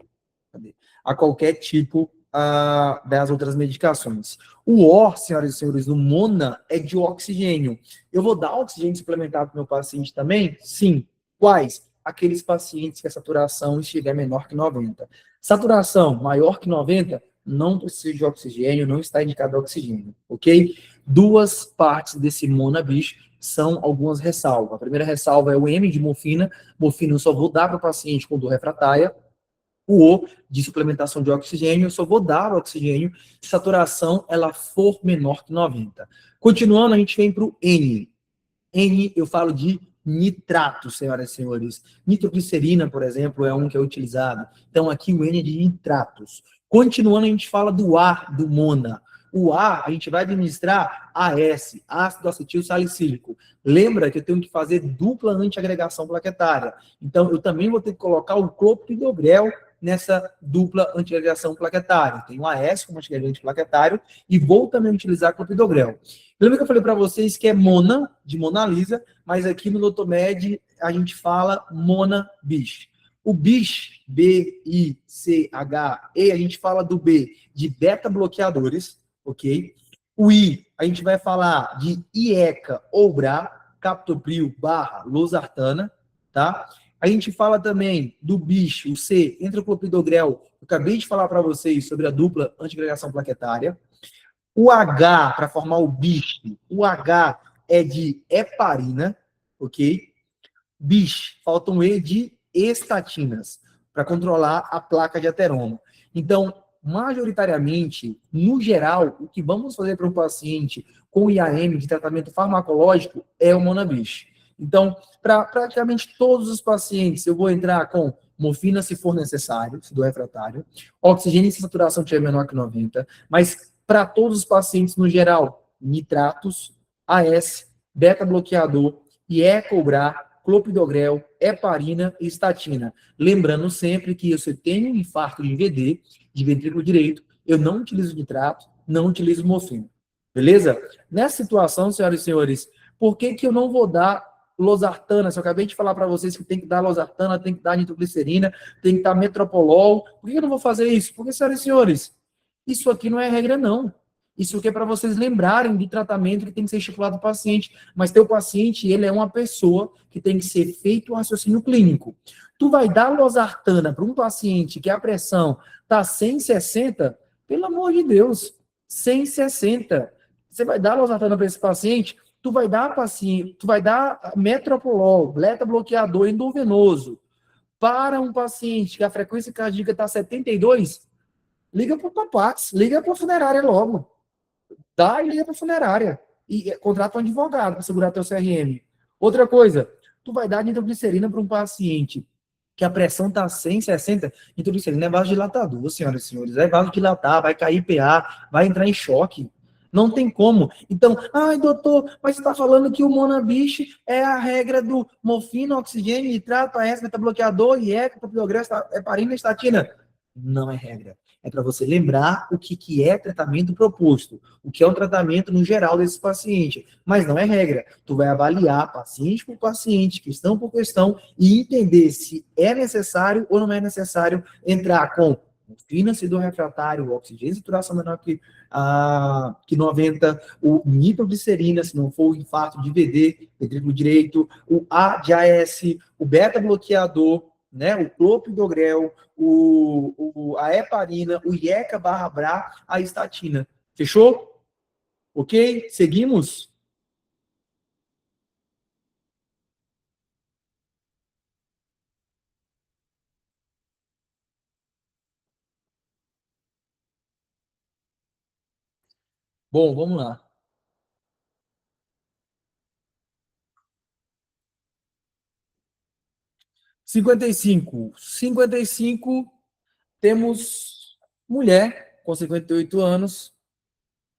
das outras medicações. O OR, senhoras e senhores, do Mona é de oxigênio. Eu vou dar oxigênio suplementar para o meu paciente também? Sim. Quais? Aqueles pacientes que a saturação estiver menor que 90. Saturação maior que 90, não precisa de oxigênio, não está indicado oxigênio, ok? Duas partes desse Monabich são algumas ressalvas. A primeira ressalva é o M de morfina. Morfina eu só vou dar para o paciente com dor refratária. O O de suplementação de oxigênio, eu só vou dar o oxigênio se a saturação ela for menor que 90. Continuando, a gente vem para o N. N, eu falo de nitrato, senhoras e senhores. Nitroglicerina, por exemplo, é um que é utilizado. Então, aqui o N é de nitratos. Continuando, a gente fala do A, do Mona. O A, a gente vai administrar AS, ácido acetil salicílico. Lembra que eu tenho que fazer dupla antiagregação plaquetária. Então, eu também vou ter que colocar o clopidogrel nessa dupla antiagregação plaquetária. Tem o AS como antiagregante plaquetário e vou também utilizar clopidogrel. Lembra que eu falei para vocês que é Mona, de Mona Lisa, mas aqui no Lotomed a gente fala Mona BICH. O BICH, B-I-C-H-E, a gente fala do B de beta-bloqueadores, ok? O I, a gente vai falar de IECA ou BRA, captopril barra losartana, tá? A gente fala também do BICH, o C, entroclopidogrel. Eu acabei de falar para vocês sobre a dupla antiagregação plaquetária. O H, para formar o BICH, o H é de heparina, ok? BICH, falta um E de estatinas, para controlar a placa de ateroma. Então, majoritariamente, no geral, o que vamos fazer para um paciente com IAM de tratamento farmacológico é o Monabich. Então, para praticamente todos os pacientes, eu vou entrar com morfina se for necessário, se do refratário, oxigênio se a saturação tiver menor que 90, mas para todos os pacientes no geral, nitratos, AS, beta-bloqueador e EcoBRA, clopidogrel, heparina e estatina. Lembrando sempre que se eu tenho um infarto de IVD, de ventrículo direito, eu não utilizo nitrato, não utilizo morfina. Beleza? Nessa situação, senhoras e senhores, por que eu não vou dar losartana, se eu acabei de falar para vocês que tem que dar losartana, tem que dar nitroglicerina, tem que dar metropolol, por que eu não vou fazer isso? Porque, senhoras e senhores, isso aqui não é regra, não. Isso aqui é para vocês lembrarem do tratamento que tem que ser estipulado para o paciente. Mas teu paciente, ele é uma pessoa que tem que ser feito um raciocínio clínico. Tu vai dar losartana para um paciente que a pressão está 160, pelo amor de Deus, 160. Você vai dar losartana para esse paciente, tu vai dar metropolol, beta-bloqueador endovenoso para um paciente que a frequência cardíaca está 72, liga para o Papax, liga para a funerária logo. Dá e liga para a funerária. E contrata um advogado para segurar teu CRM. Outra coisa, tu vai dar nitroglicerina para um paciente que a pressão está 160, nitroglicerina é vasodilatador, senhoras e senhores. É vasodilatar, vai cair PA, vai entrar em choque. Não tem como. Então, ai, doutor, mas você está falando que o Monabich é a regra do morfina, oxigênio, nitrato, AS, metabloqueador, IECA, propilogrel, heparina, estatina. Não é regra. É para você lembrar o que é tratamento proposto, o que é um tratamento no geral desse paciente. Mas não é regra. Tu vai avaliar paciente por paciente, questão por questão, e entender se é necessário ou não é necessário entrar com morfina, refratário, oxigênio, saturação menor que 90, o nitroglicerina, se não for o infarto de VD, ventrículo direito, o A de AS, o beta-bloqueador, né, o clopidogrel, a heparina, o IECA/BRA, a estatina. Fechou? Ok? Seguimos? Bom, vamos lá. 55. 55, temos mulher com 58 anos,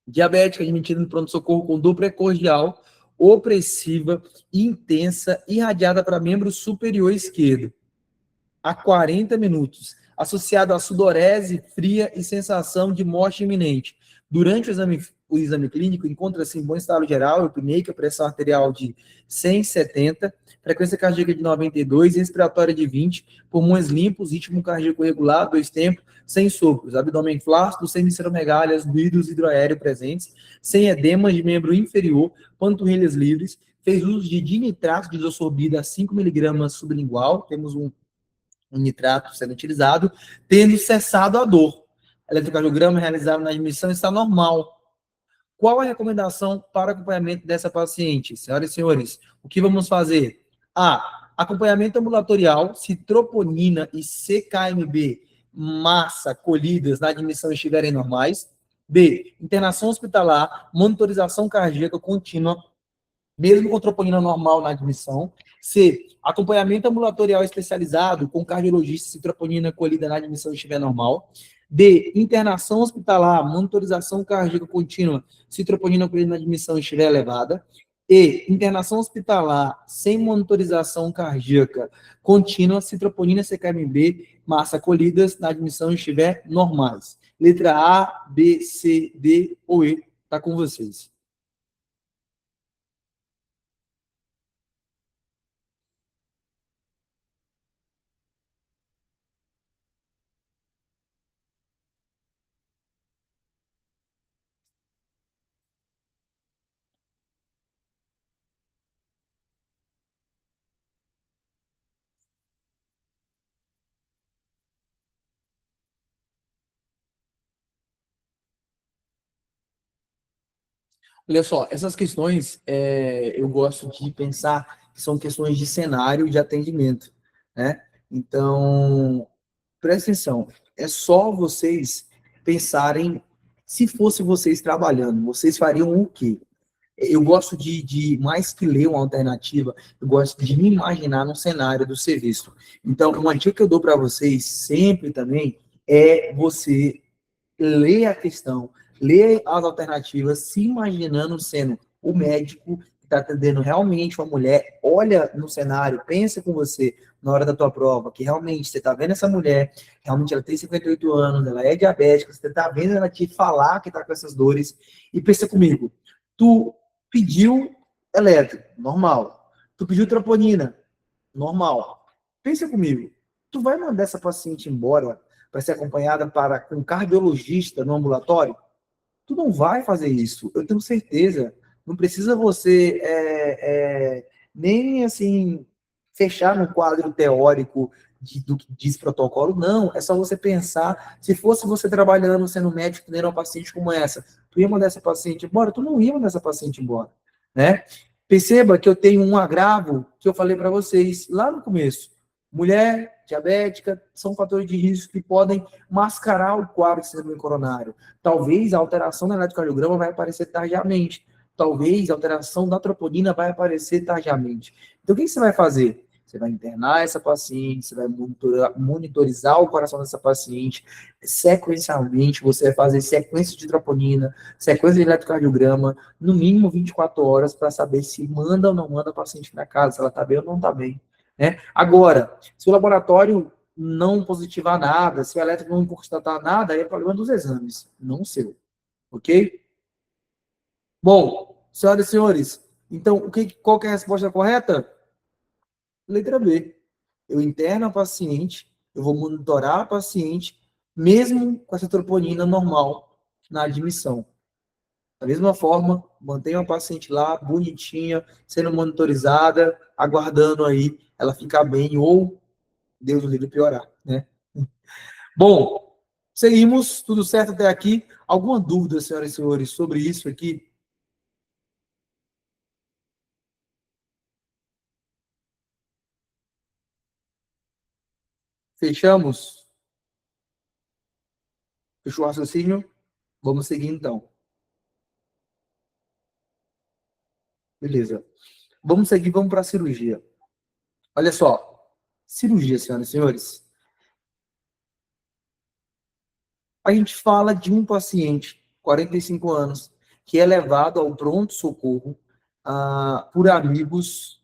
diabética, admitida no pronto-socorro com dor precordial, opressiva, intensa, irradiada para membro superior esquerdo, há 40 minutos, associada a sudorese fria e sensação de morte iminente. Durante o exame clínico, encontra-se em bom estado geral, eupneica, pressão arterial de 170, frequência cardíaca de 92, respiratória de 20, pulmões limpos, ritmo cardíaco regular, 2 tempos, sem sopros, abdômen flácido, sem visceromegálias, ruídos hidroaéreo presentes, sem edemas de membro inferior, panturrilhas livres, fez uso de dinitrato de isosorbida a 5 mg sublingual, temos um nitrato sendo utilizado, tendo cessado a dor. Eletrocardiograma realizado na admissão está normal. Qual a recomendação para acompanhamento dessa paciente? Senhoras e senhores, o que vamos fazer? A. Acompanhamento ambulatorial, se troponina e CKMB massa colhidas na admissão estiverem normais. B. Internação hospitalar, monitorização cardíaca contínua, mesmo com troponina normal na admissão. C. Acompanhamento ambulatorial especializado com cardiologista se troponina colhida na admissão estiver normal. D. Internação hospitalar, monitorização cardíaca contínua se troponina colhida na admissão estiver elevada. E. Internação hospitalar sem monitorização cardíaca contínua se troponina CKMB massa colhidas na admissão estiver normais. Letra A, B, C, D ou E. Está com vocês. Olha só, essas questões eu gosto de pensar que são questões de cenário de atendimento, né? Então, presta atenção, é só vocês pensarem, se fosse vocês trabalhando, vocês fariam o quê? Eu gosto de mais que ler uma alternativa, eu gosto de me imaginar no cenário do serviço. Então, uma dica que eu dou para vocês sempre também é você lê a questão, lê as alternativas, se imaginando sendo o médico que está atendendo realmente uma mulher, olha no cenário, pensa com você na hora da tua prova, que realmente você está vendo essa mulher, realmente ela tem 58 anos, ela é diabética, você está vendo ela te falar que está com essas dores, e pensa comigo, tu pediu elétrico, normal, Tu pediu troponina, normal. Pensa comigo, tu vai mandar essa paciente embora para ser acompanhada com um cardiologista no ambulatório? Tu não vai fazer isso, eu tenho certeza. Não precisa você nem assim fechar no quadro teórico do que diz protocolo, não. É só você pensar. Se fosse você trabalhando, sendo médico, tendo uma paciente como essa, tu ia mandar essa paciente embora? Tu não ia mandar essa paciente embora, né? Perceba que eu tenho um agravo que eu falei para vocês lá no começo. Mulher diabética são fatores de risco que podem mascarar o quadro de síndrome coronário. Talvez a alteração do eletrocardiograma vai aparecer tardiamente. Talvez a alteração da troponina vai aparecer tardiamente. Então, o que você vai fazer? Você vai internar essa paciente, você vai monitorizar o coração dessa paciente, sequencialmente, você vai fazer sequência de troponina, sequência de eletrocardiograma, no mínimo 24 horas, para saber se manda ou não manda a paciente para casa, se ela está bem ou não está bem. Né? Agora, se o laboratório não positivar nada, se o eletro não constatar nada, aí é problema dos exames, não seu. Ok? Bom, senhoras e senhores, então, qual que é a resposta correta? Letra B. Eu interno a paciente, eu vou monitorar a paciente, mesmo com essa troponina normal na admissão. Da mesma forma, mantenho a paciente lá, bonitinha, sendo monitorizada, aguardando aí ela ficar bem ou, Deus o livre, piorar, né? Bom, seguimos, tudo certo até aqui. Alguma dúvida, senhoras e senhores, sobre isso aqui? Fechamos? Fechou o raciocínio? Vamos seguir então. Beleza. Vamos seguir, vamos para a cirurgia. Olha só. Cirurgia, senhoras e senhores. A gente fala de um paciente, 45 anos, que é levado ao pronto-socorro por amigos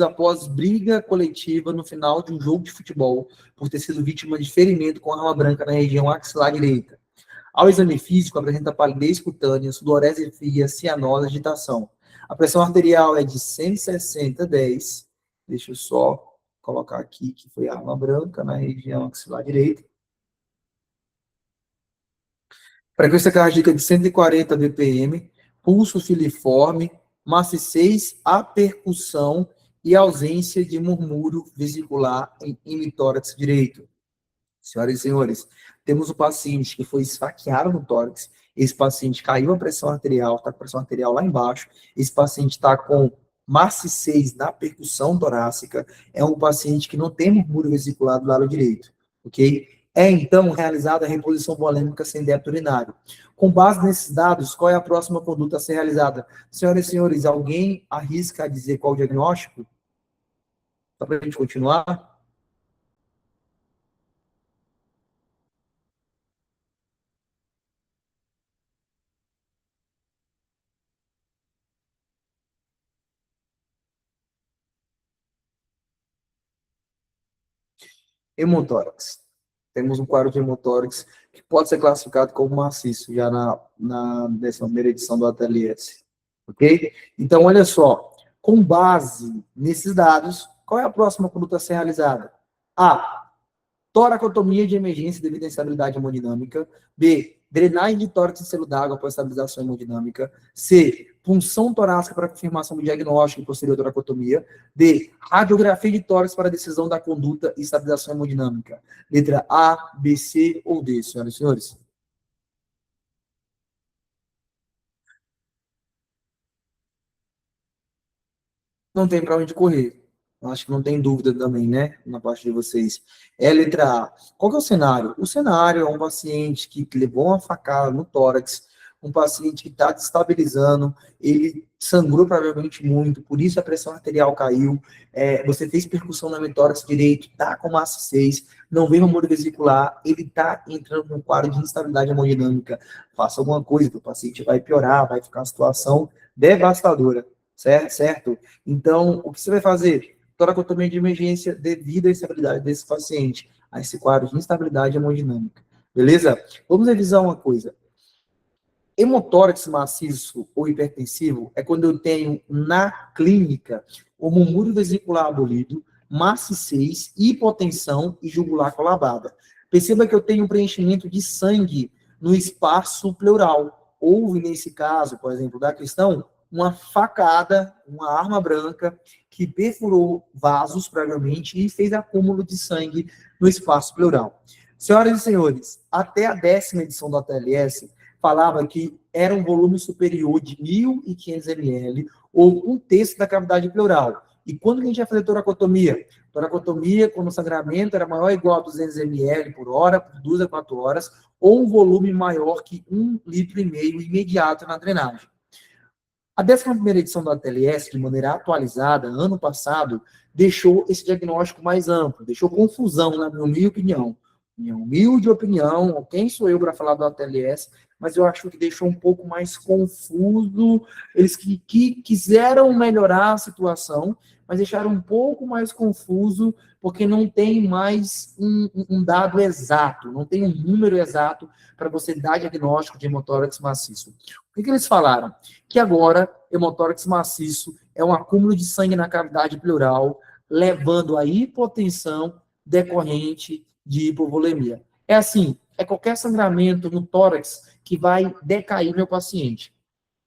após briga coletiva no final de um jogo de futebol, por ter sido vítima de ferimento com arma branca na região axilar direita. Ao exame físico, apresenta palidez cutânea, sudorese fria, cianose, agitação. A pressão arterial é de 160/10. Deixa eu só colocar aqui que foi arma branca na região axilar direita. Frequência cardíaca de 140 BPM, pulso filiforme, maciez, apercussão e ausência de murmúrio vesicular em hemitórax direito. Senhoras e senhores, temos um paciente que foi esfaqueado no tórax, esse paciente caiu a pressão arterial, está com a pressão arterial lá embaixo, esse paciente está com maciez na percussão torácica, é um paciente que não tem murmúrio vesicular do lado direito, ok? É, então, realizada a reposição volêmica sem débito urinário. Com base nesses dados, qual é a próxima conduta a ser realizada? Senhoras e senhores, alguém arrisca a dizer qual o diagnóstico? Só para a gente continuar? Hemotórax. Temos um quadro de hemotórax que pode ser classificado como maciço já na 11ª edição do ATLS. Ok? Então, olha só. Com base nesses dados, qual é a próxima conduta a ser realizada? A. Toracotomia de emergência devido à instabilidade hemodinâmica. B. Drenagem de tórax e selo d'água após estabilização hemodinâmica. C. Punção torácica para confirmação do diagnóstico e posterior toracotomia. D. Radiografia de tórax para decisão da conduta e estabilização hemodinâmica. Letra A, B, C ou D, senhoras e senhores? Não tem para onde correr. Eu acho que não tem dúvida também, né? Na parte de vocês. É a letra A. Qual que é o cenário? O cenário é um paciente que levou uma facada no tórax, um paciente que está destabilizando, ele sangrou provavelmente muito, por isso a pressão arterial caiu, você fez percussão no tórax direito, está com massa 6, não vem rumor vesicular, ele está entrando num quadro de instabilidade hemodinâmica. Faça alguma coisa, o paciente vai piorar, vai ficar uma situação devastadora, certo? Então, o que você vai fazer? Toracotomia de emergência devido à instabilidade desse paciente, a esse quadro de instabilidade hemodinâmica. Beleza? Vamos revisar uma coisa. Hemotórax maciço ou hipertensivo é quando eu tenho na clínica o murmúrio vesicular abolido, maciçez, hipotensão e jugular colabada. Perceba que eu tenho preenchimento de sangue no espaço pleural. Houve, nesse caso, por exemplo, da questão, uma facada, uma arma branca que perfurou vasos previamente e fez acúmulo de sangue no espaço pleural. Senhoras e senhores, até a 10ª edição do ATLS, falava que era um volume superior de 1.500 ml ou um terço da cavidade pleural. E quando a gente ia fazer toracotomia? Toracotomia, quando o sangramento era maior ou igual a 200 ml por hora, por 2 a 4 horas, ou um volume maior que 1,5 litro imediato na drenagem. A 11ª edição do ATLS, de maneira atualizada, ano passado, deixou esse diagnóstico mais amplo, deixou confusão, na minha opinião. Minha humilde opinião, quem sou eu para falar do ATLS, mas eu acho que deixou um pouco mais confuso. Eles que quiseram melhorar a situação, mas deixaram um pouco mais confuso, porque não tem mais um dado exato, não tem um número exato para você dar diagnóstico de hemotórax maciço. O que eles falaram? Que agora, hemotórax maciço é um acúmulo de sangue na cavidade pleural, levando à hipotensão decorrente de hipovolemia. É assim, é qualquer sangramento no tórax que vai decair meu paciente.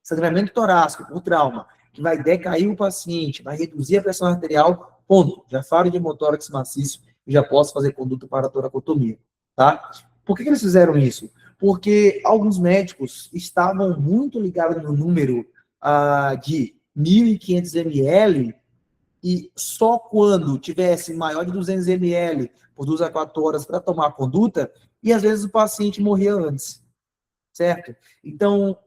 Sangramento torácico por trauma, que vai decair o paciente, vai reduzir a pressão arterial, ponto. Já falo de hemotórax maciço e já posso fazer conduta para toracotomia, tá? Por que eles fizeram isso? Porque alguns médicos estavam muito ligados no número de 1.500 ml e só quando tivesse maior de 200 ml por 2 a 4 horas para tomar a conduta, e às vezes o paciente morria antes, certo? Então,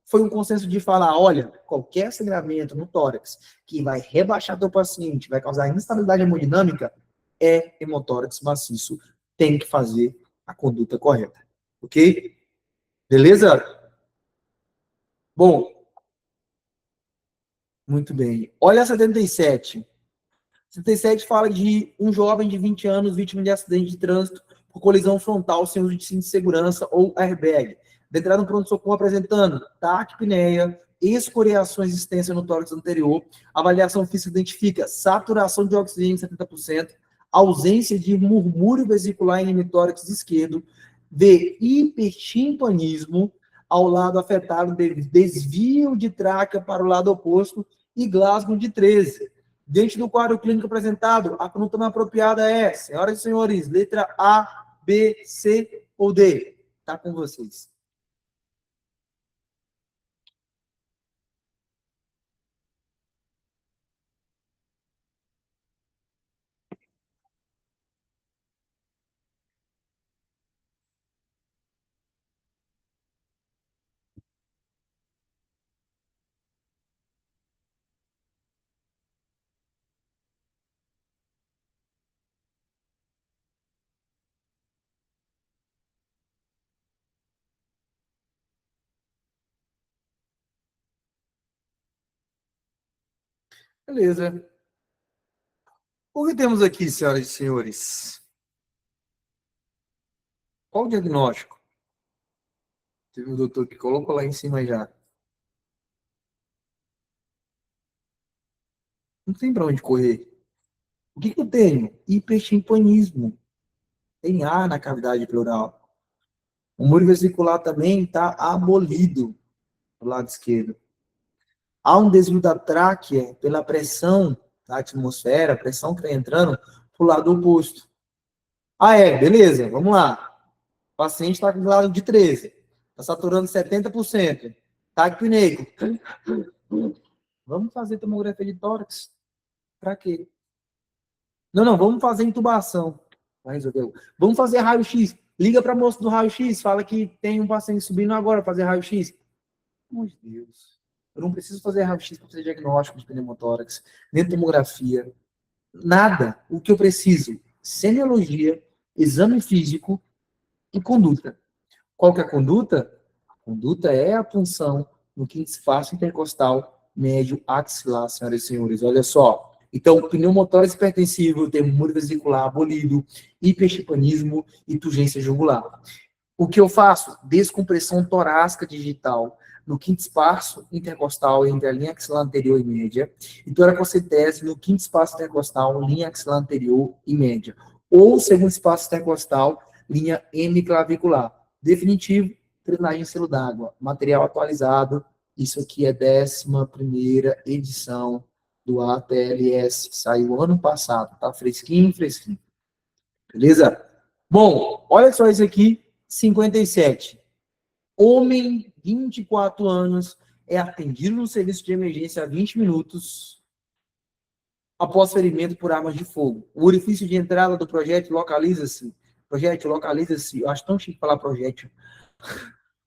foi um consenso de falar, olha, qualquer sangramento no tórax que vai rebaixar teu paciente, vai causar instabilidade hemodinâmica, é hemotórax maciço, tem que fazer a conduta correta, ok? Beleza? Bom, muito bem. Olha a 77. 77 fala de um jovem de 20 anos vítima de acidente de trânsito por colisão frontal sem uso de cinto de segurança ou airbag. Entrada no pronto-socorro apresentando taquipneia, escoriações extensas no tórax anterior. A avaliação física identifica saturação de oxigênio em 70%, ausência de murmúrio vesicular em hemitórax esquerdo, de hipertimpanismo ao lado afetado, de desvio de tráquea para o lado oposto e Glasgow de 13. Dentro do quadro clínico apresentado, a conduta mais apropriada é, senhoras e senhores, letra A, B, C ou D. Está com vocês. Beleza. O que temos aqui, senhoras e senhores? Qual o diagnóstico? Teve um doutor que colocou lá em cima já. Não tem para onde correr. O que eu tenho? Hipertimpanismo. Tem ar na cavidade pleural. O muro vesicular também está abolido do lado esquerdo. Há um desvio da tráquea pela pressão da atmosfera, pressão que está entrando para o lado oposto. Beleza, vamos lá. O paciente está com o lado de 13, está saturando 70%. Taquipneico. Vamos fazer tomografia de tórax? Para quê? Não, vamos fazer intubação. Vai resolver. Vamos fazer raio-x. Liga para a moça do raio-x, fala que tem um paciente subindo agora para fazer raio-x. Pelo amor de Deus. Eu não preciso fazer raio-x para fazer diagnóstico de pneumotórax, nem tomografia. Nada. O que eu preciso? Semiologia, exame físico e conduta. Qual que é a conduta? A conduta é a punção no quinto espaço intercostal médio axilar, senhoras e senhores. Olha só. Então, pneumotórax hipertensivo, tem muro vesicular abolido, hipertimpanismo e turgência jugular. O que eu faço? Descompressão torácica digital no quinto espaço intercostal entre a linha axilar anterior e média, e toracocitese no quinto espaço intercostal, linha axilar anterior e média. Ou segundo espaço intercostal, linha hemiclavicular. Definitivo, drenagem em selo d'água. Material atualizado. Isso aqui é 11ª edição do ATLS. Saiu ano passado, tá fresquinho, fresquinho. Beleza? Bom, olha só isso aqui, 57. Homem, 24 anos, é atendido no serviço de emergência há 20 minutos após ferimento por armas de fogo. O orifício de entrada do projétil localiza-se. Projétil localiza-se. Eu acho tão chique falar projétil.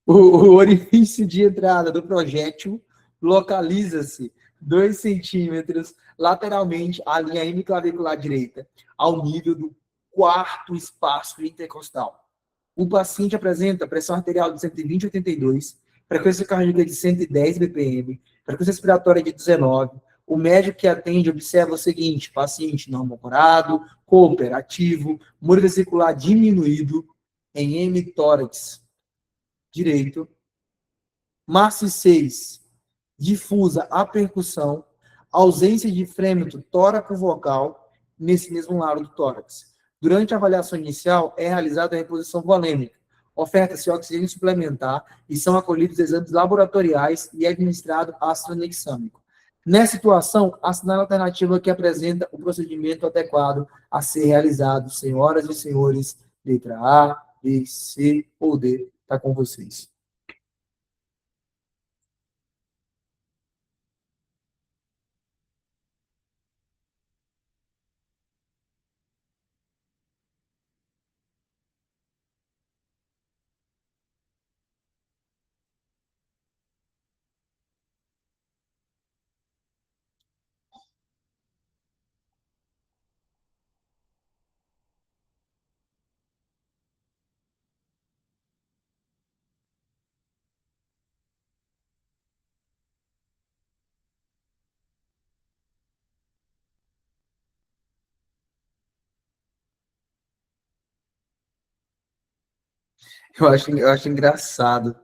O orifício de entrada do projétil localiza-se 2 centímetros lateralmente à linha hemiclavicular direita, ao nível do quarto espaço intercostal. O paciente apresenta pressão arterial de 120/82, frequência cardíaca de 110 BPM, frequência respiratória de 19. O médico que atende observa o seguinte: paciente não ancorado, cooperativo, muro vesicular diminuído em hemitórax direito, MACE 6, difusa a percussão, ausência de frêmito tóraco-vocal nesse mesmo lado do tórax. Durante a avaliação inicial, é realizada a reposição volêmica, oferta-se oxigênio suplementar e são acolhidos exames laboratoriais e administrado ácido anexâmico. Nessa situação, assinala a alternativa que apresenta o procedimento adequado a ser realizado. Senhoras e senhores, letra A, B, C ou D, está com vocês. Eu acho engraçado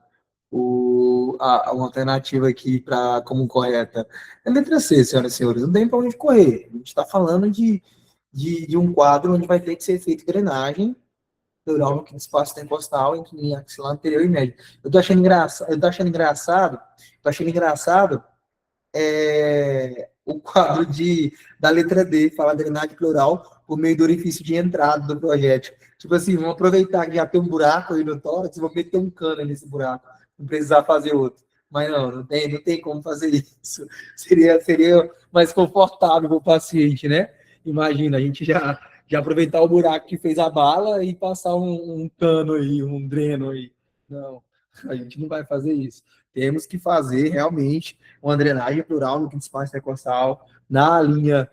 uma alternativa aqui para como correta. É letra C, senhoras e senhores. Não tem para onde correr. A gente está falando de um quadro onde vai ter que ser feita drenagem pleural no espaço intercostal entre linha axilar anterior e média. Eu tô achando engraçado o quadro da letra D, fala drenagem pleural por meio do orifício de entrada do projétil. Tipo assim, vamos aproveitar que já tem um buraco aí no tórax, vamos meter um cano nesse buraco, não precisar fazer outro. Mas não tem como fazer isso. Seria mais confortável para o paciente, né? Imagina, a gente já aproveitar o buraco que fez a bala e passar um cano aí, um dreno aí. Não, a gente não vai fazer isso. Temos que fazer realmente uma drenagem pleural no quinto espaço intercostal, na linha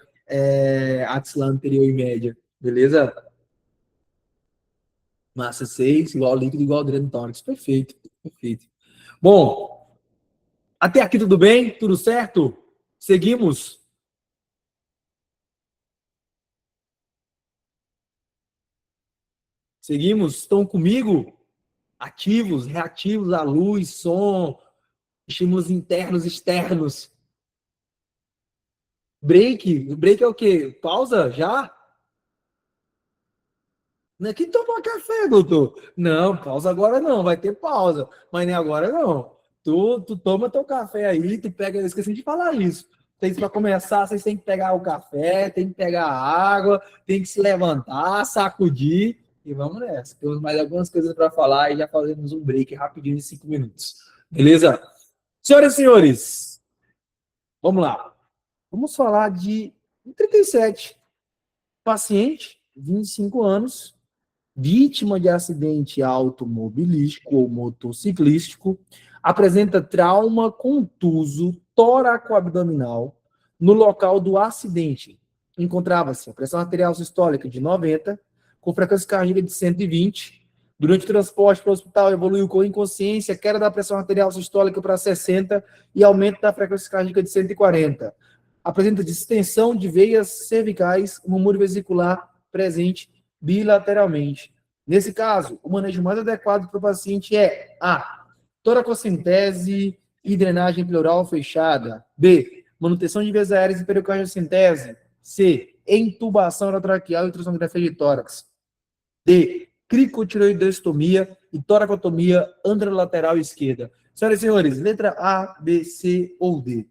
axilar anterior e média. Beleza? Massa 6, igual líquido, igual dreno tórax. Perfeito, perfeito. Bom, até aqui tudo bem? Tudo certo? Seguimos? Seguimos? Estão comigo? Ativos, reativos à luz, som, estímulos internos, externos. Break? Break é o quê? Pausa? Já? Não é que tomar café, doutor. Não, pausa agora não, vai ter pausa. Mas nem agora não. Tu toma teu café aí, tu pega. Eu esqueci de falar isso. Para começar, vocês têm que pegar o café, tem que pegar a água, tem que se levantar, sacudir e vamos nessa. Temos mais algumas coisas para falar e já fazemos um break rapidinho de 5 minutos. Beleza? Senhoras e senhores, vamos lá. Vamos falar de 37. Paciente, 25 anos, vítima de acidente automobilístico ou motociclístico, apresenta trauma contuso tóraco-abdominal no local do acidente. Encontrava-se a pressão arterial sistólica de 90, com frequência cardíaca de 120. Durante o transporte para o hospital, evoluiu com inconsciência, queda da pressão arterial sistólica para 60 e aumento da frequência cardíaca de 140. Apresenta distensão de veias cervicais, murmúrio vesicular presente bilateralmente. Nesse caso, o manejo mais adequado para o paciente é A. Toracocentese e drenagem pleural fechada. B. Manutenção de vias aéreas e pericardiocentese. C. Intubação orotraqueal e ultrassonografia de tórax. D. Cricotiroidectomia e toracotomia anterolateral esquerda. Senhoras e senhores, letra A, B, C ou D?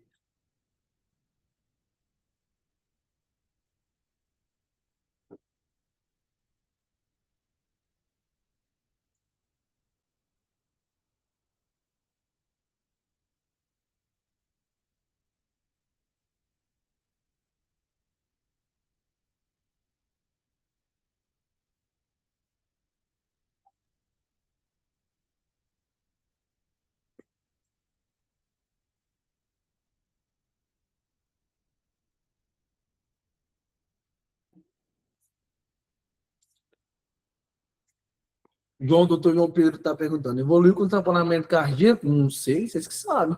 Doutor João Pedro está perguntando. Evoluiu com tamponamento cardíaco? Não sei, vocês que sabem.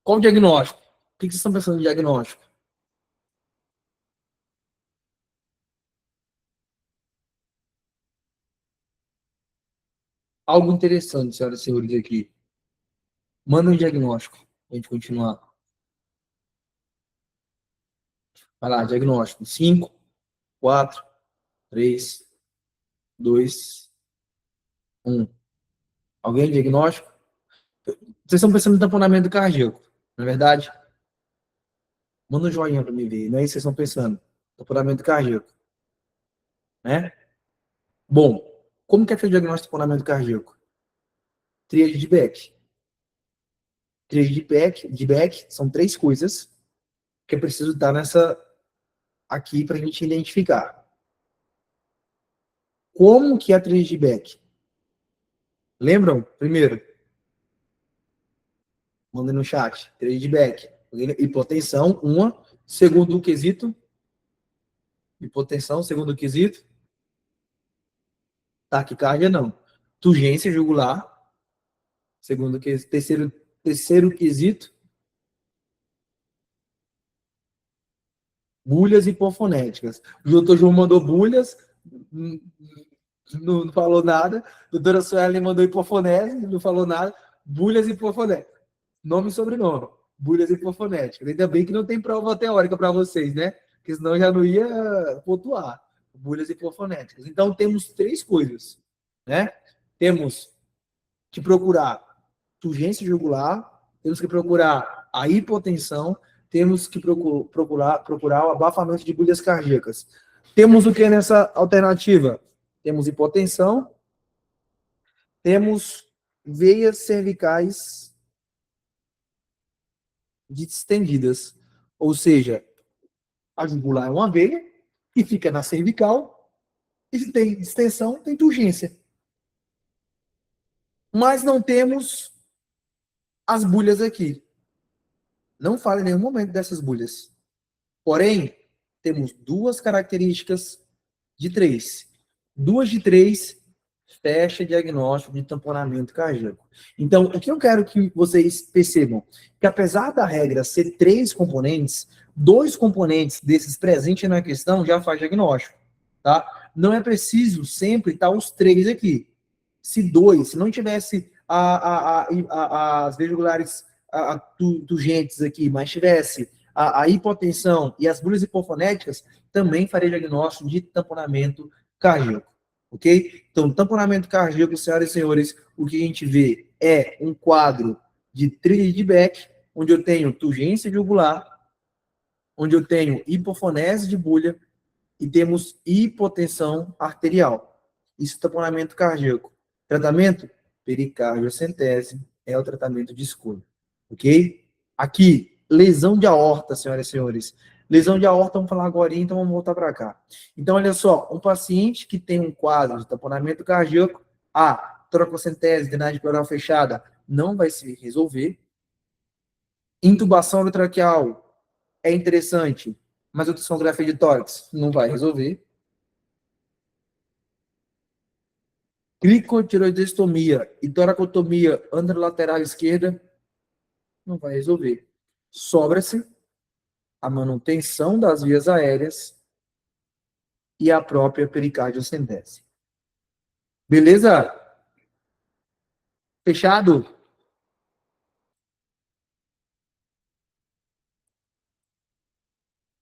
Qual o diagnóstico? O que vocês estão pensando em diagnóstico? Algo interessante, senhoras e senhores, aqui. Manda um diagnóstico, para a gente continuar. Vai lá, diagnóstico. 5, 4, 3, 2, 1. Alguém diagnóstico? Vocês estão pensando em tamponamento cardíaco, não é verdade? Manda um joinha para me ver, não é isso que vocês estão pensando. Tamponamento cardíaco, né? Bom, como que é feito o diagnóstico de tamponamento cardíaco? Tríade de Beck. Tríade de Beck são 3 coisas que é preciso estar nessa aqui para a gente identificar. Como que é a tríade de Beck? Lembram? Primeiro, mandem no chat. Tríade de Beck. Hipotensão, uma. Segundo quesito. Hipotensão, segundo quesito. Taquicardia, não. Turgência jugular. Segundo quesito. Terceiro quesito. Bulhas hipofonéticas. O doutor João mandou bulhas, não falou nada. A doutora Suelen mandou hipofonese, não falou nada. Bulhas hipofonéticas. Nome e sobrenome. Bulhas hipofonéticas. Ainda bem que não tem prova teórica para vocês, né? Porque senão já não ia pontuar. Bulhas hipofonéticas. Então, temos 3 coisas, né? Temos que procurar turgência jugular, temos que procurar a hipotensão, temos que procurar o abafamento de bulhas cardíacas. Temos o que nessa alternativa? Temos hipotensão, temos veias cervicais distendidas, ou seja, a jugular é uma veia que fica na cervical, e se tem distensão, tem turgência. Mas não temos as bulhas aqui. Não fala em nenhum momento dessas bulhas. Porém, temos 2 características de 3. 2 de 3 fecha diagnóstico de tamponamento cardíaco. Então, o que eu quero que vocês percebam? Que apesar da regra ser 3 componentes, 2 componentes desses presentes na questão já faz diagnóstico, tá? Não é preciso sempre estar os 3 aqui. Se não tivesse as veias turgentes aqui, mas tivesse a hipotensão e as bulhas hipofonéticas, também faria diagnóstico de tamponamento cardíaco, ok? Então, tamponamento cardíaco, senhoras e senhores, o que a gente vê é um quadro de tríade de Beck, onde eu tenho turgência jugular, onde eu tenho hipofonese de bulha e temos hipotensão arterial. Isso é tamponamento cardíaco. Tratamento? Pericardiocentese é o tratamento de escolha, ok? Aqui, lesão de aorta, senhoras e senhores. Lesão de aorta, vamos falar agora, então vamos voltar para cá. Então, olha só, um paciente que tem um quadro de tamponamento cardíaco, a toracocentese, drenagem pleural fechada, não vai se resolver. Intubação orotraqueal é interessante, mas ultrassonografia de tórax não vai resolver. Cricotiroidectomia e toracotomia anterolateral esquerda não vai resolver. Sobra-se a manutenção das vias aéreas e a própria pericardiocentese. Beleza? Fechado?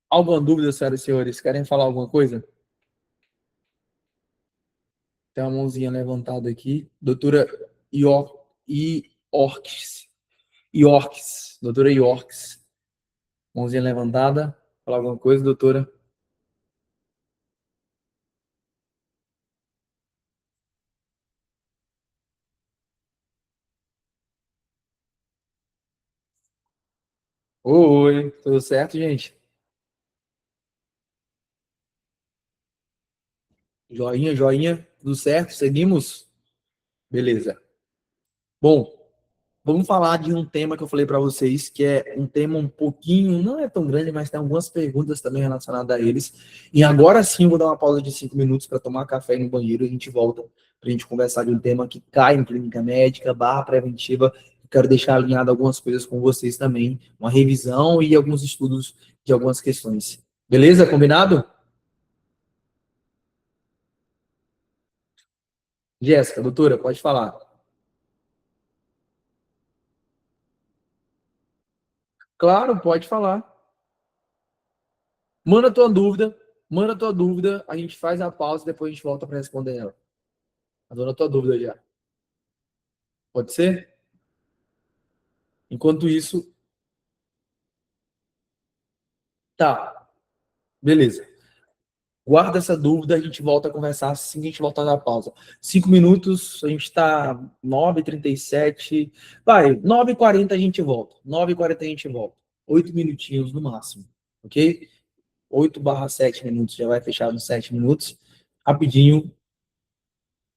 Alguma dúvida, senhoras e senhores? Querem falar alguma coisa? Tem uma mãozinha levantada aqui. Doutora Iorques. Iorques. Doutora Iorques. Mãozinha levantada. Falar alguma coisa, doutora? Oi, tudo certo, gente? Joinha, joinha, tudo certo? Seguimos? Beleza. Bom, vamos falar de um tema que eu falei para vocês, que é um tema um pouquinho, não é tão grande, mas tem algumas perguntas também relacionadas a eles. E agora sim eu vou dar uma pausa de 5 minutos para tomar café no banheiro e a gente volta para a gente conversar de um tema que cai em clínica médica, barra preventiva. Eu quero deixar alinhado algumas coisas com vocês também, uma revisão e alguns estudos de algumas questões. Beleza? Combinado? Jéssica, doutora, pode falar. Claro, pode falar. Manda tua dúvida, manda tua dúvida, a gente faz a pausa e depois a gente volta para responder ela. Adoro a tua dúvida já. Pode ser? Enquanto isso, tá, beleza. Guarda essa dúvida, a gente volta a conversar assim que a gente voltar da pausa. 5 minutos, a gente está 9h37. Vai, 9h40 a gente volta. 9h40 a gente volta. 8 minutinhos no máximo, ok? 8/7 minutos, já vai fechar nos 7 minutos. Rapidinho,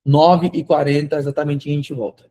9h40 exatamente a gente volta.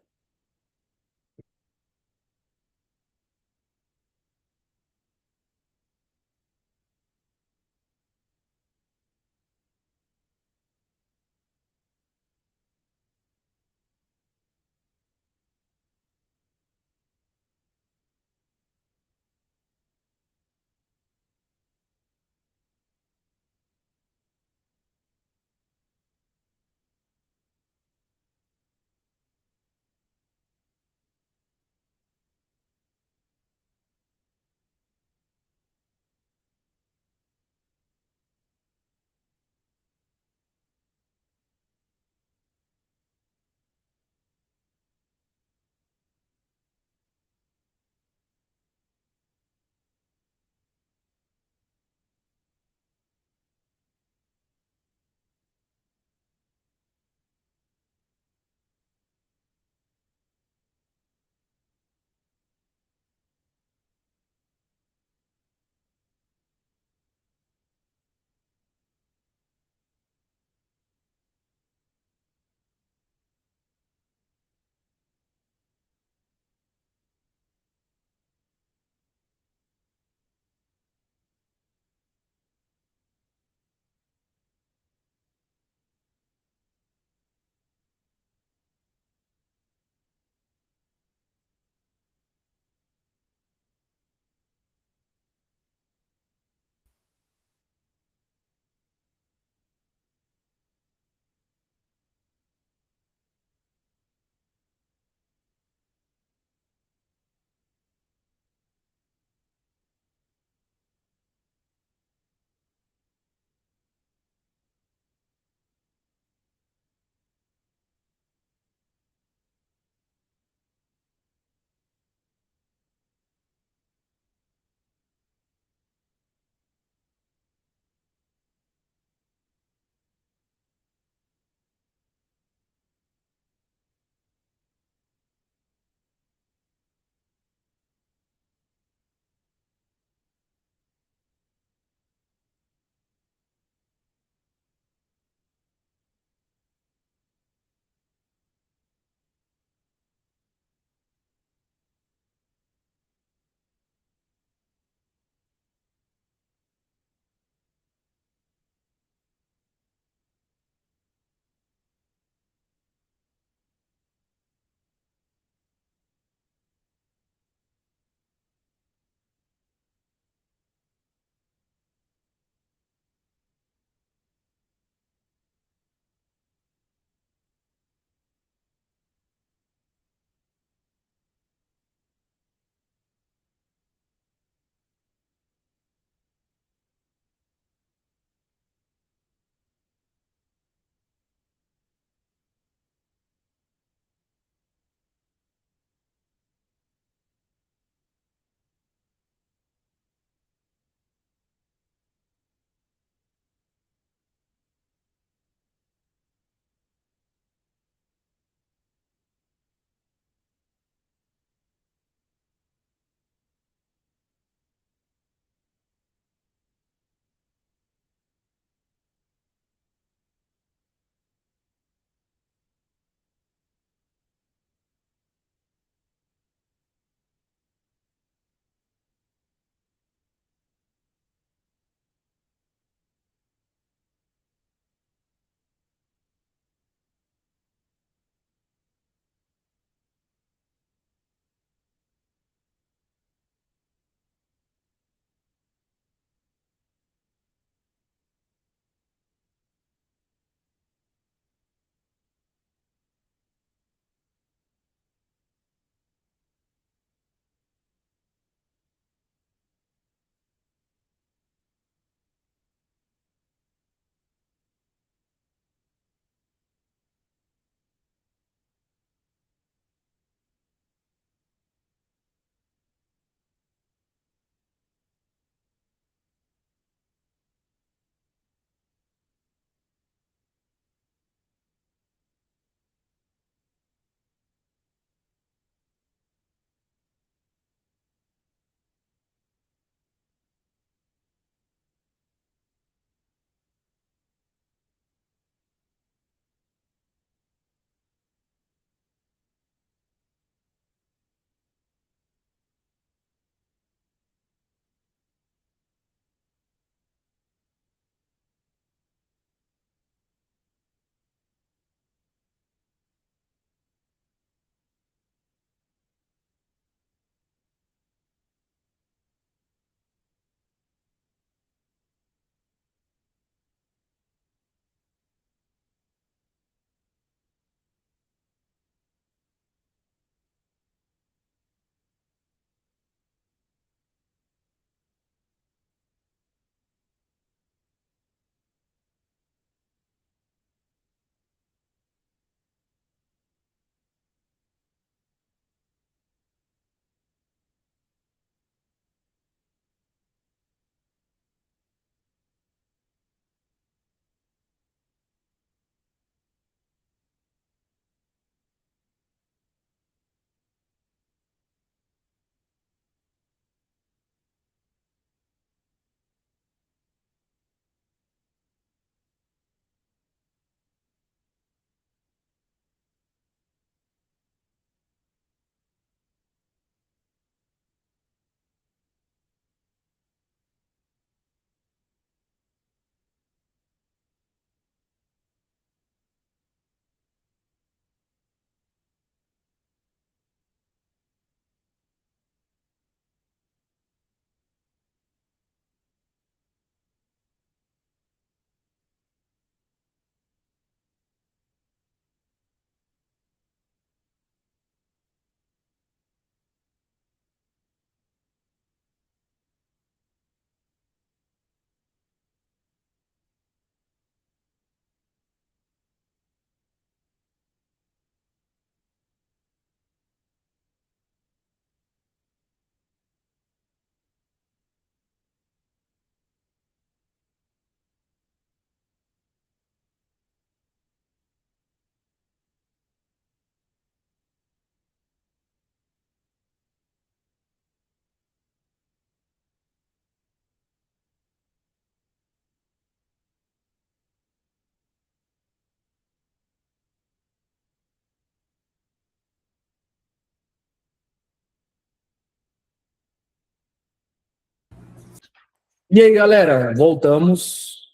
E aí, galera, voltamos.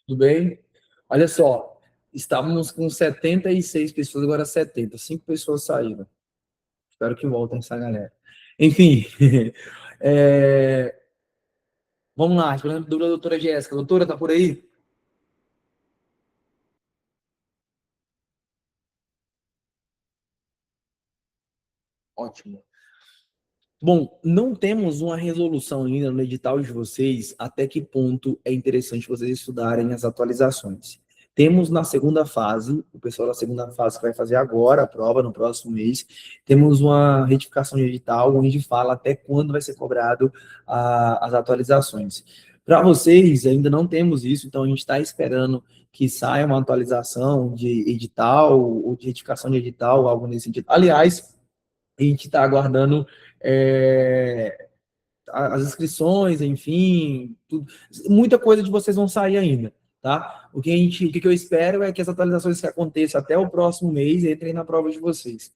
Tudo bem? Olha só, estávamos com 76 pessoas, agora 70. 5 pessoas saíram. Espero que voltem essa galera. Enfim, é, vamos lá. Pergunta da doutora Jéssica. Doutora, tá por aí? Ótimo. Bom, não temos uma resolução ainda no edital de vocês até que ponto é interessante vocês estudarem as atualizações. Temos na segunda fase, o pessoal da segunda fase que vai fazer agora a prova, no próximo mês, temos uma retificação de edital onde fala até quando vai ser cobrado as atualizações. Para vocês, ainda não temos isso, então a gente está esperando que saia uma atualização de edital ou de retificação de edital, algo nesse sentido. Aliás, a gente está aguardando as inscrições, enfim, tudo, muita coisa de vocês vão sair ainda, tá? O que eu espero é que as atualizações que aconteçam até o próximo mês entrem na prova de vocês,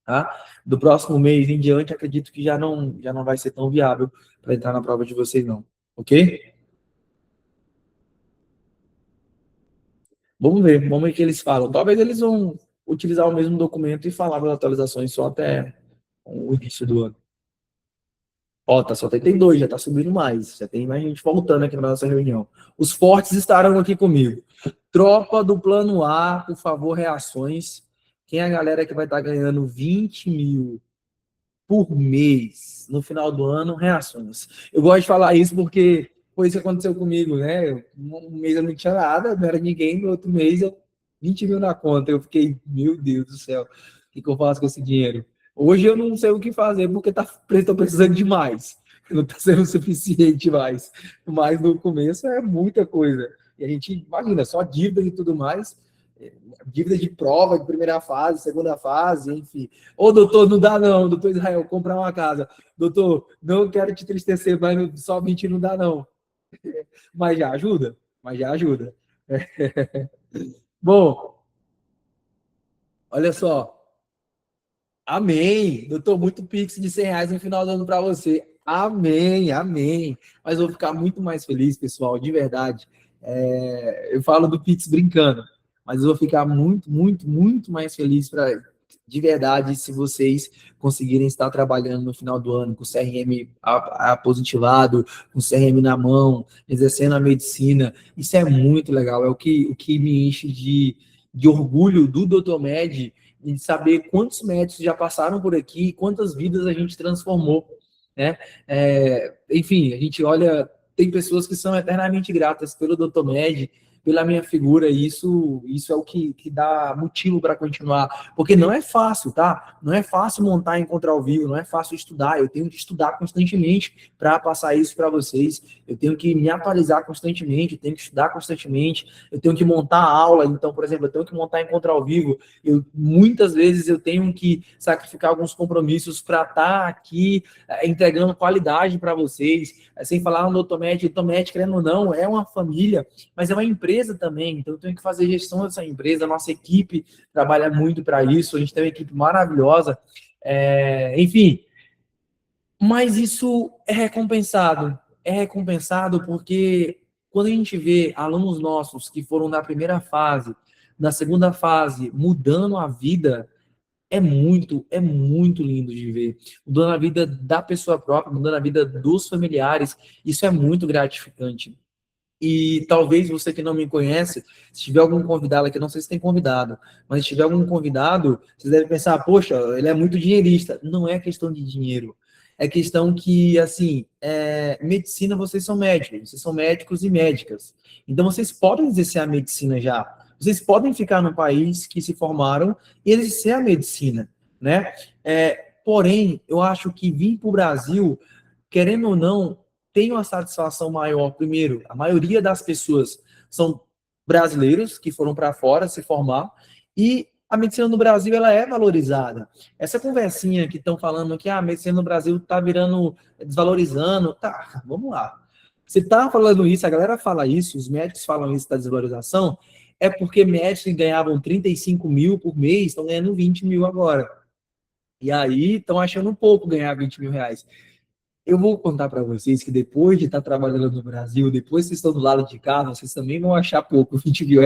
tá? Do próximo mês em diante, acredito que já não vai ser tão viável para entrar na prova de vocês, não, ok? Vamos ver o que eles falam. Talvez eles vão utilizar o mesmo documento e falar das atualizações só até o início do ano. Ó, tá só 82, já tá subindo mais. Já tem mais gente voltando aqui na nossa reunião. Os fortes estarão aqui comigo. Tropa do plano A, por favor, reações. Quem é a galera que vai estar ganhando 20 mil por mês no final do ano? Reações. Eu gosto de falar isso porque foi isso que aconteceu comigo, né? Um mês eu não tinha nada, não era ninguém, no outro mês eu 20 mil na conta. Eu fiquei, meu Deus do céu, o que eu faço com esse dinheiro? Hoje eu não sei o que fazer porque estou precisando de mais. Não está sendo suficiente mais. Mas no começo é muita coisa. E a gente imagina, só dívida e tudo mais. Dívida de prova de primeira fase, segunda fase, enfim. Ô, doutor, não dá não. Doutor Israel, comprar uma casa. Doutor, não quero te entristecer, mas só 20 não dá não. Mas já ajuda. Mas já ajuda. Bom, olha só. Amém. Doutor, muito Pix de 100 reais no final do ano para você. Amém, amém. Mas eu vou ficar muito mais feliz, pessoal, de verdade. Eu falo do Pix brincando, mas eu vou ficar muito, muito, muito mais feliz de verdade se vocês conseguirem estar trabalhando no final do ano com o CRM positivado, com o CRM na mão, exercendo a medicina. Isso é muito legal. O que me enche de orgulho do Dr. Med e de saber quantos médicos já passaram por aqui, quantas vidas a gente transformou, né? Enfim, a gente olha, tem pessoas que são eternamente gratas pelo Dr. Med, pela minha figura, e isso é o que dá motivo para continuar, porque não é fácil, tá? Não é fácil montar encontro ao vivo, não é fácil estudar, eu tenho que estudar constantemente para passar isso para vocês, eu tenho que me atualizar constantemente, eu tenho que estudar constantemente, eu tenho que montar aula, então, por exemplo, eu tenho que montar encontro ao vivo, muitas vezes eu tenho que sacrificar alguns compromissos para estar aqui entregando qualidade para vocês, sem falar no Tomete, querendo ou não, é uma família, mas é uma empresa também, então eu tenho que fazer gestão dessa empresa, a nossa equipe trabalha muito para isso, a gente tem uma equipe maravilhosa, enfim, mas isso é recompensado porque quando a gente vê alunos nossos que foram na primeira fase, na segunda fase, mudando a vida, é muito lindo de ver. Mudando a vida da pessoa própria, mudando a vida dos familiares, isso é muito gratificante. E talvez você que não me conhece, se tiver algum convidado aqui, não sei se tem convidado, mas se tiver algum convidado, vocês devem pensar, poxa, ele é muito dinheirista. Não é questão de dinheiro. É questão que, assim, medicina, vocês são médicos e médicas. Então, vocês podem exercer a medicina já. Vocês podem ficar no país que se formaram e exercer a medicina, né? Porém, eu acho que vir para o Brasil, querendo ou não, tem uma satisfação maior. Primeiro, a maioria das pessoas são brasileiros que foram para fora se formar e a medicina no Brasil ela é valorizada. Essa conversinha que estão falando que a medicina no Brasil está virando desvalorizando, tá, vamos lá. Você está falando isso, a galera fala isso, os médicos falam isso da desvalorização, é porque médicos que ganhavam 35 mil por mês estão ganhando 20 mil agora. E aí estão achando um pouco ganhar 20 mil reais. Eu vou contar para vocês que depois de estar trabalhando no Brasil, depois que vocês estão do lado de cá, vocês também vão achar pouco, R$ 20 mil.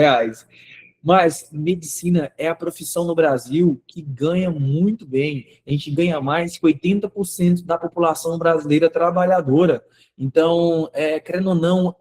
Mas medicina é a profissão no Brasil que ganha muito bem. A gente ganha mais que 80% da população brasileira trabalhadora. Então, querendo ou não,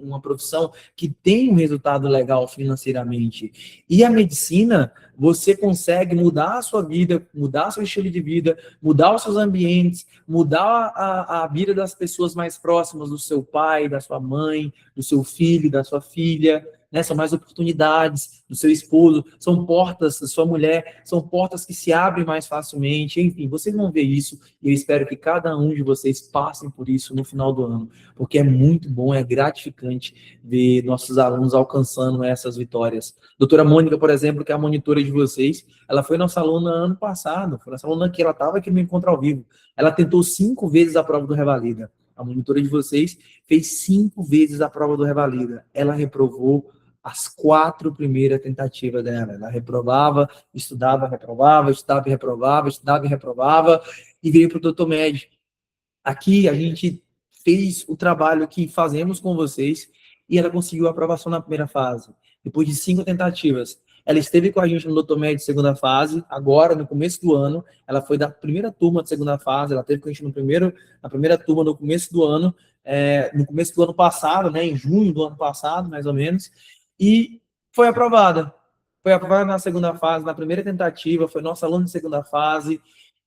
uma profissão que tem um resultado legal financeiramente. E a medicina, você consegue mudar a sua vida, mudar seu estilo de vida, mudar os seus ambientes, mudar a vida das pessoas mais próximas, do seu pai, da sua mãe, do seu filho, da sua filha. Né? São mais oportunidades do seu esposo, são portas da sua mulher, são portas que se abrem mais facilmente, enfim, vocês vão ver isso e eu espero que cada um de vocês passem por isso no final do ano, porque é muito bom, é gratificante ver nossos alunos alcançando essas vitórias. Doutora Mônica, por exemplo, que é a monitora de vocês, ela foi nossa aluna ano passado, foi nossa aluna que ela estava aqui no Encontro ao Vivo, ela tentou 5 vezes a prova do Revalida, a monitora de vocês fez 5 vezes a prova do Revalida, ela reprovou as 4 primeiras tentativas dela. Ela reprovava, estudava, reprovava, estudava e reprovava, estudava e reprovava, e veio para o Doutor Med. Aqui a gente fez o trabalho que fazemos com vocês e ela conseguiu a aprovação na primeira fase. Depois de 5 tentativas. Ela esteve com a gente no Doutor Med segunda fase, agora, no começo do ano. Ela foi da primeira turma de segunda fase, ela esteve com a gente na primeira turma no começo do ano, no começo do ano passado, né, em junho do ano passado, mais ou menos, e foi aprovada. Foi aprovada na segunda fase, na primeira tentativa, foi nossa aluna de segunda fase,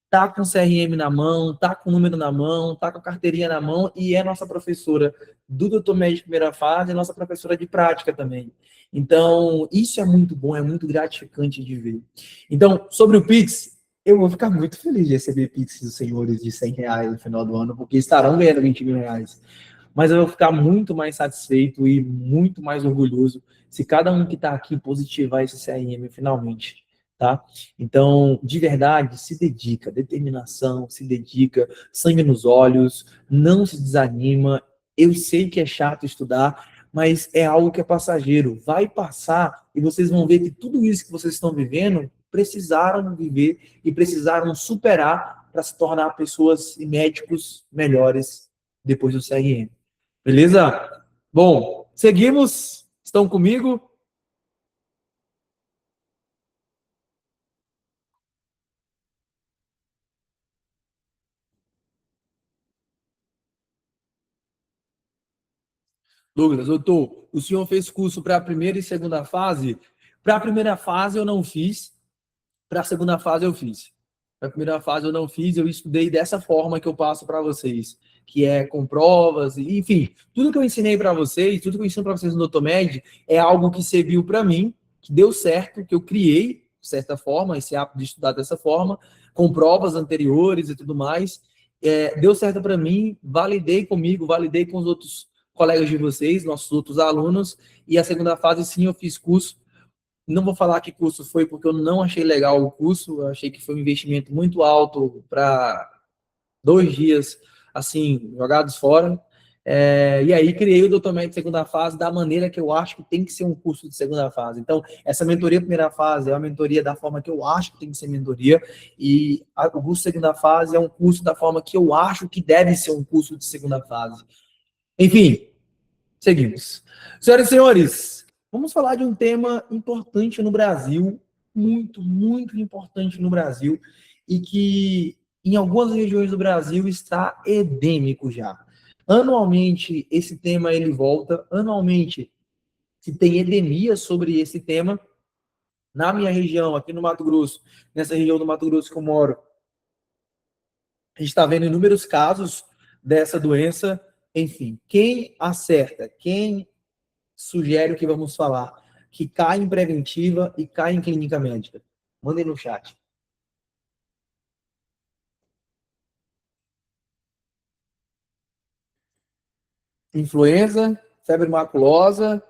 tá com o CRM na mão, tá com o número na mão, tá com a carteirinha na mão e é nossa professora do Doutor Med de primeira fase e nossa professora de prática também. Então, isso é muito bom, é muito gratificante de ver. Então, sobre o Pix, eu vou ficar muito feliz de receber Pix dos senhores de R$ 100 no final do ano, porque estarão ganhando R$ 20 mil. Mas eu vou ficar muito mais satisfeito e muito mais orgulhoso se cada um que está aqui positivar esse CRM finalmente, tá? Então, de verdade, se dedica, determinação, se dedica, sangue nos olhos, não se desanima. Eu sei que é chato estudar, mas é algo que é passageiro. Vai passar e vocês vão ver que tudo isso que vocês estão vivendo, precisaram viver e precisaram superar para se tornar pessoas e médicos melhores depois do CRM. Beleza? Bom, seguimos. Estão comigo? Douglas, doutor, o senhor fez curso para a primeira e segunda fase? Para a primeira fase eu não fiz, para a segunda fase eu fiz. Para a primeira fase eu não fiz, eu estudei dessa forma que eu passo para vocês, que é com provas, enfim, tudo que eu ensinei para vocês, tudo que eu ensino para vocês no Doutor Med é algo que serviu para mim, que deu certo, que eu criei, de certa forma, esse hábito de estudar dessa forma, com provas anteriores e tudo mais. Deu certo para mim, validei comigo, validei com os outros colegas de vocês, nossos outros alunos, e a segunda fase, sim, eu fiz curso. Não vou falar que curso foi, porque eu não achei legal o curso, eu achei que foi um investimento muito alto para 2 dias, assim, jogados fora. E aí criei o Doutor Med de segunda fase da maneira que eu acho que tem que ser um curso de segunda fase. Então, essa mentoria primeira fase é uma mentoria da forma que eu acho que tem que ser mentoria, e o curso de segunda fase é um curso da forma que eu acho que deve ser um curso de segunda fase. Enfim, seguimos. Senhoras e senhores, vamos falar de um tema importante no Brasil, muito, muito importante no Brasil, e que em algumas regiões do Brasil está endêmico já. Anualmente, esse tema ele volta, anualmente se tem endemia sobre esse tema. Na minha região, aqui no Mato Grosso, nessa região do Mato Grosso que eu moro, a gente está vendo inúmeros casos dessa doença. Enfim, quem acerta, quem sugere o que vamos falar, que cai em preventiva e cai em clínica médica? Mandem no chat. Influenza, febre maculosa,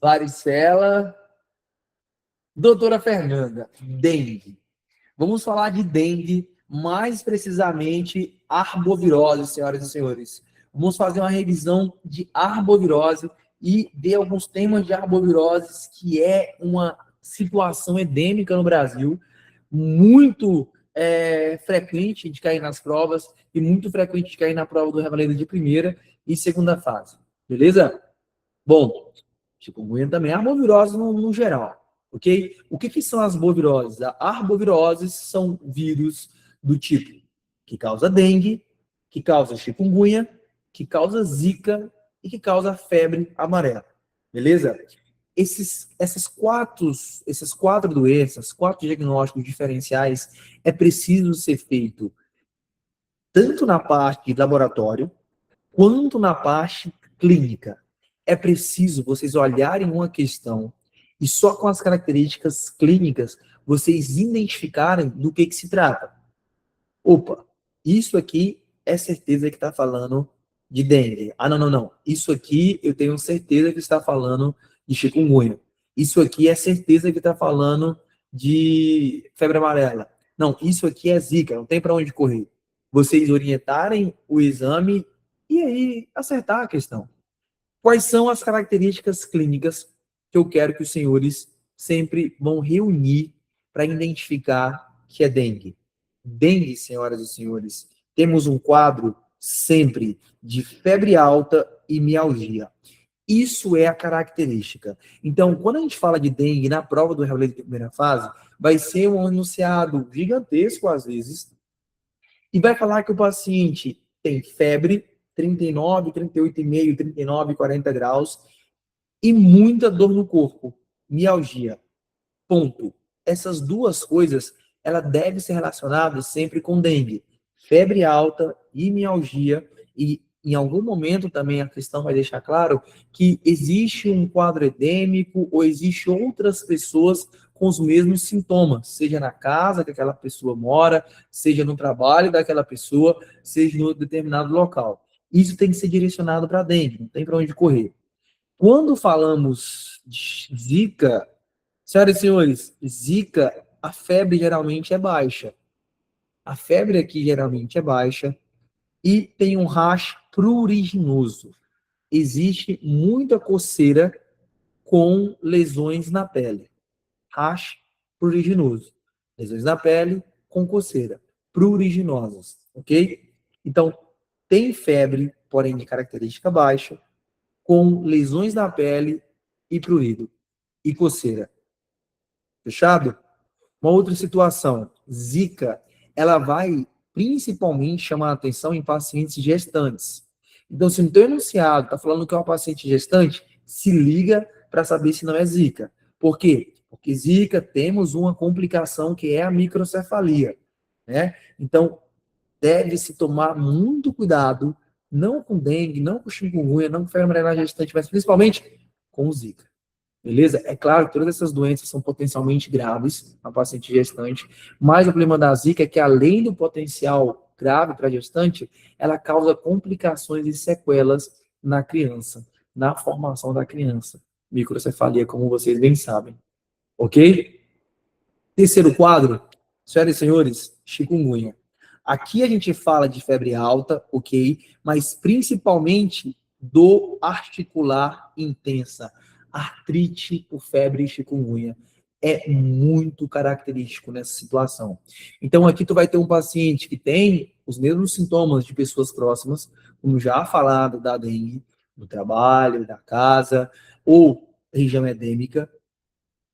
varicela. Doutora Fernanda, dengue. Vamos falar de dengue, mais precisamente arbovirose, senhoras e senhores. Vamos fazer uma revisão de arbovirose e ver alguns temas de arbovirose, que é uma situação endêmica no Brasil, muito frequente de cair nas provas e muito frequente de cair na prova do Revalido de primeira e segunda fase. Beleza? Bom, chikungunya também é arbovirose no geral, ok? O que são as arboviroses? As arboviroses são vírus do tipo que causa dengue, que causa chikungunya, que causa zika e que causa febre amarela. Beleza? Essas quatro doenças, quatro diagnósticos diferenciais, é preciso ser feito tanto na parte de laboratório, quanto na parte clínica. É preciso vocês olharem uma questão e só com as características clínicas vocês identificarem do que se trata. Opa, isso aqui é certeza que está falando de dengue. Ah, não, não, não. Isso aqui eu tenho certeza que está falando de chikungunya. Isso aqui é certeza que está falando de febre amarela. Não, isso aqui é zika, não tem para onde correr. Vocês orientarem o exame e aí acertar a questão. Quais são as características clínicas que eu quero que os senhores sempre vão reunir para identificar que é dengue? Dengue, senhoras e senhores, temos um quadro sempre de febre alta e mialgia. Isso é a característica. Então, quando a gente fala de dengue na prova do Revalido de primeira fase, vai ser um enunciado gigantesco às vezes, e vai falar que o paciente tem febre, 39, 38,5, 39, 40 graus, e muita dor no corpo, mialgia. Ponto. Essas duas coisas, ela deve ser relacionada sempre com dengue. Febre alta e mialgia, e em algum momento também a questão vai deixar claro que existe um quadro edêmico ou existe outras pessoas com os mesmos sintomas, seja na casa que aquela pessoa mora, seja no trabalho daquela pessoa, seja em outro determinado local. Isso tem que ser direcionado para dengue, não tem para onde correr. Quando falamos de Zika, senhoras e senhores, Zika, a febre geralmente é baixa. A febre aqui geralmente é baixa e tem um rash pruriginoso. Existe muita coceira com lesões na pele. Rash pruriginoso. Lesões na pele com coceira. Pruriginosas, ok? Então, tem febre, porém de característica baixa, com lesões na pele e prurido. E coceira. Fechado? Uma outra situação, Zika, ela vai principalmente chamar a atenção em pacientes gestantes. Então, se no teu enunciado está falando que é uma paciente gestante, se liga para saber se não é Zika. Por quê? Porque Zika temos uma complicação que é a microcefalia, né? Então, deve-se tomar muito cuidado, não com dengue, não com chikungunya, não com febre amarela gestante, mas principalmente com Zika. Beleza? É claro que todas essas doenças são potencialmente graves na paciente gestante, mas o problema da Zika é que, além do potencial grave para a gestante, ela causa complicações e sequelas na criança, na formação da criança. Microcefalia, como vocês bem sabem. Ok? Terceiro quadro, senhoras e senhores, chikungunya. Aqui a gente fala de febre alta, ok, mas principalmente dor articular intensa, artrite por febre e chikungunya. É muito característico nessa situação. Então aqui tu vai ter um paciente que tem os mesmos sintomas de pessoas próximas, como já falado da dengue, do trabalho, da casa, ou região endêmica,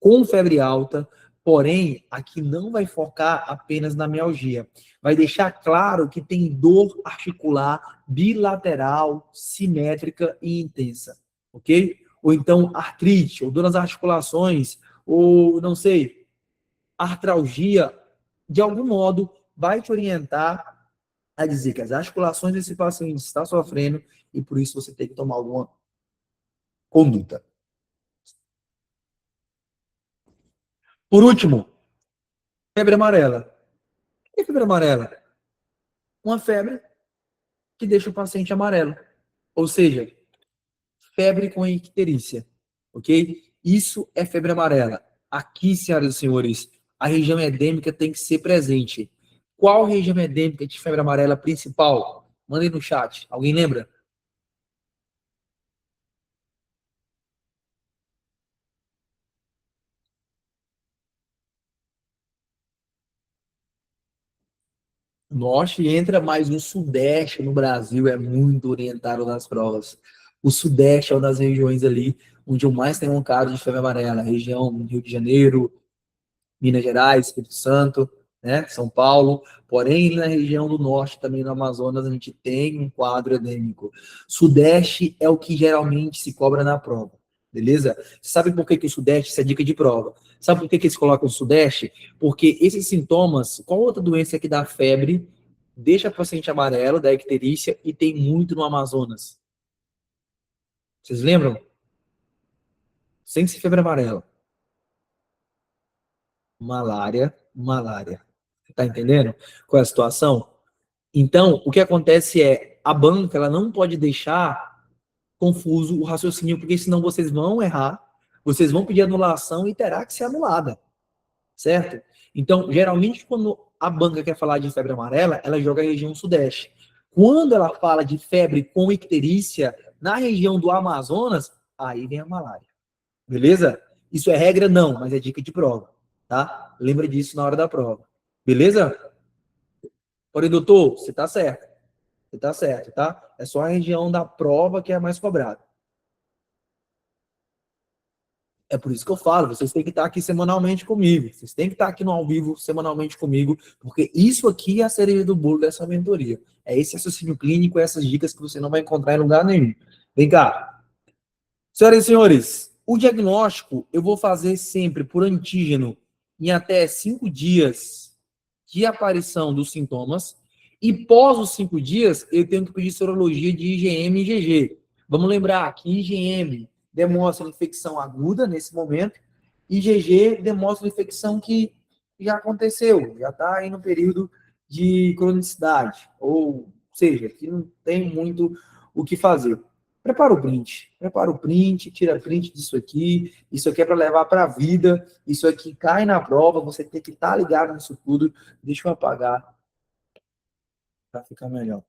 com febre alta, porém, aqui não vai focar apenas na mialgia. Vai deixar claro que tem dor articular bilateral, simétrica e intensa, ok? Ou então artrite, ou dor nas articulações, ou não sei, artralgia, de algum modo, vai te orientar a dizer que as articulações desse paciente está sofrendo e por isso você tem que tomar alguma conduta. Por último, febre amarela. O que é febre amarela? Uma febre que deixa o paciente amarelo. Ou seja, febre com icterícia. Ok? Isso é febre amarela. Aqui, senhoras e senhores, a região edêmica tem que ser presente. Qual região edêmica de febre amarela principal? Mandem no chat. Alguém lembra? Norte entra, mas o Sudeste no Brasil é muito orientado nas provas. O Sudeste é uma das regiões ali onde eu mais tenho um caso de febre amarela. Região Rio de Janeiro, Minas Gerais, Espírito Santo, né, São Paulo. Porém, na região do Norte, também no Amazonas, a gente tem um quadro endêmico. Sudeste é o que geralmente se cobra na prova. Beleza? Você sabe por que o Sudeste, isso é dica de prova. Sabe por que eles colocam o Sudeste? Porque esses sintomas, qual outra doença que dá febre, deixa o paciente amarelo, da icterícia, e tem muito no Amazonas? Vocês lembram? Sem ser febre amarela. Malária. Tá entendendo qual é a situação? Então, o que acontece é, a banca, ela não pode deixar confuso o raciocínio, porque senão vocês vão errar, vocês vão pedir anulação e terá que ser anulada, certo? Então, geralmente, quando a banca quer falar de febre amarela, ela joga a região sudeste. Quando ela fala de febre com icterícia na região do Amazonas, aí vem a malária. Beleza? Isso é regra? Não, mas é dica de prova, tá? Lembra disso na hora da prova. Beleza? Porém, doutor, você tá certo. Você tá certo, tá? É só a região da prova que é mais cobrada. É por isso que eu falo, vocês têm que estar aqui semanalmente comigo. Vocês têm que estar aqui no ao vivo semanalmente comigo, porque isso aqui é a cereja do bolo dessa mentoria. É esse raciocínio clínico, essas dicas que você não vai encontrar em lugar nenhum. Vem cá. Senhoras e senhores, o diagnóstico eu vou fazer sempre por antígeno em até 5 dias de aparição dos sintomas. E pós os 5 dias, eu tenho que pedir sorologia de IgM e IgG. Vamos lembrar que IgM demonstra infecção aguda nesse momento, e IgG demonstra infecção que já aconteceu, já está aí no período de cronicidade, ou seja, que não tem muito o que fazer. Prepara o print, tira print disso aqui, isso aqui é para levar para a vida, isso aqui cai na prova, você tem que estar ligado nisso tudo. Deixa eu apagar para ficar melhor.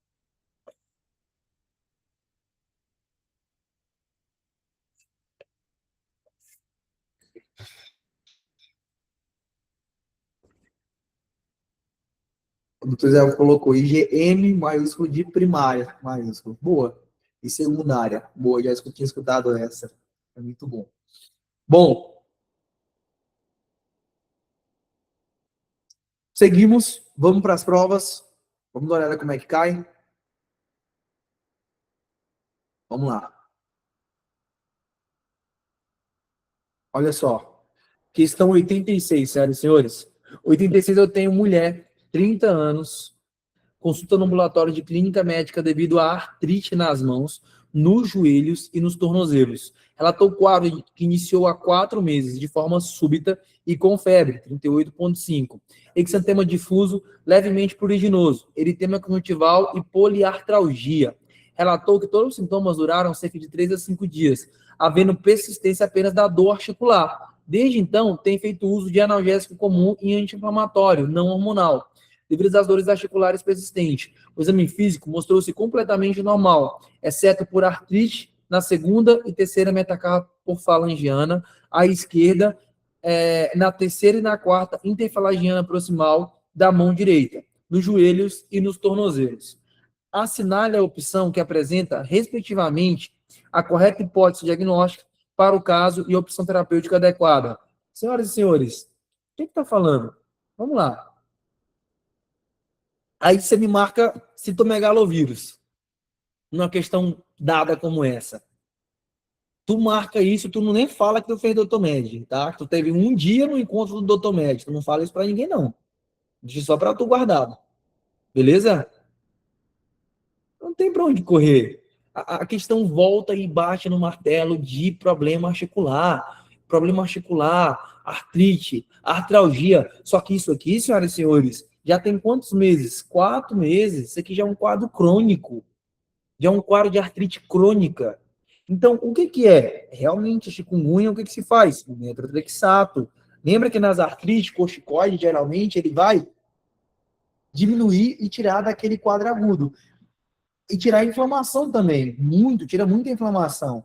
O doutor Zé colocou IgM maiúsculo de primária, maiúsculo. Boa. E secundária. Boa, já tinha escutado essa. É muito bom. Bom, seguimos. Vamos para as provas. Vamos dar uma olhada como é que cai. Vamos lá. Olha só. Questão 86, senhoras e senhores. 86 eu tenho mulher, 30 anos, consulta no ambulatório de clínica médica devido a artrite nas mãos, nos joelhos e nos tornozelos. Relatou quadro que iniciou há 4 meses, de forma súbita e com febre, 38,5. Exantema difuso, levemente pruriginoso, eritema conjuntival e poliartralgia. Relatou que todos os sintomas duraram cerca de 3 a 5 dias, havendo persistência apenas da dor articular. Desde então, tem feito uso de analgésico comum e anti-inflamatório, não hormonal, devido às dores articulares persistentes. O exame físico mostrou-se completamente normal, exceto por artrite na segunda e terceira metacarpofalangiana, à esquerda, na terceira e na quarta interfalangiana proximal da mão direita, nos joelhos e nos tornozelos. Assinale a opção que apresenta, respectivamente, a correta hipótese diagnóstica para o caso e a opção terapêutica adequada. Senhoras e senhores, o que está falando? Vamos lá. Aí você me marca citomegalovírus, numa questão dada como essa. Tu marca isso, tu não nem fala que tu fez doutor-med, tá? Tu teve um dia no encontro do doutor-med, tu não fala isso pra ninguém, não. Deixa só pra tu guardado. Beleza? Não tem pra onde correr. A questão volta e bate no martelo de problema articular. Problema articular, artrite, artralgia. Só que isso aqui, senhoras e senhores, já tem quantos meses? 4 meses. Isso aqui já é um quadro crônico. Já é um quadro de artrite crônica. Então, o que que é? Realmente, chikungunya, o que que se faz? Metrotexato. Lembra que nas artrites, corticoide, geralmente, ele vai diminuir e tirar daquele quadro agudo. E tirar a inflamação também. Tira muita inflamação.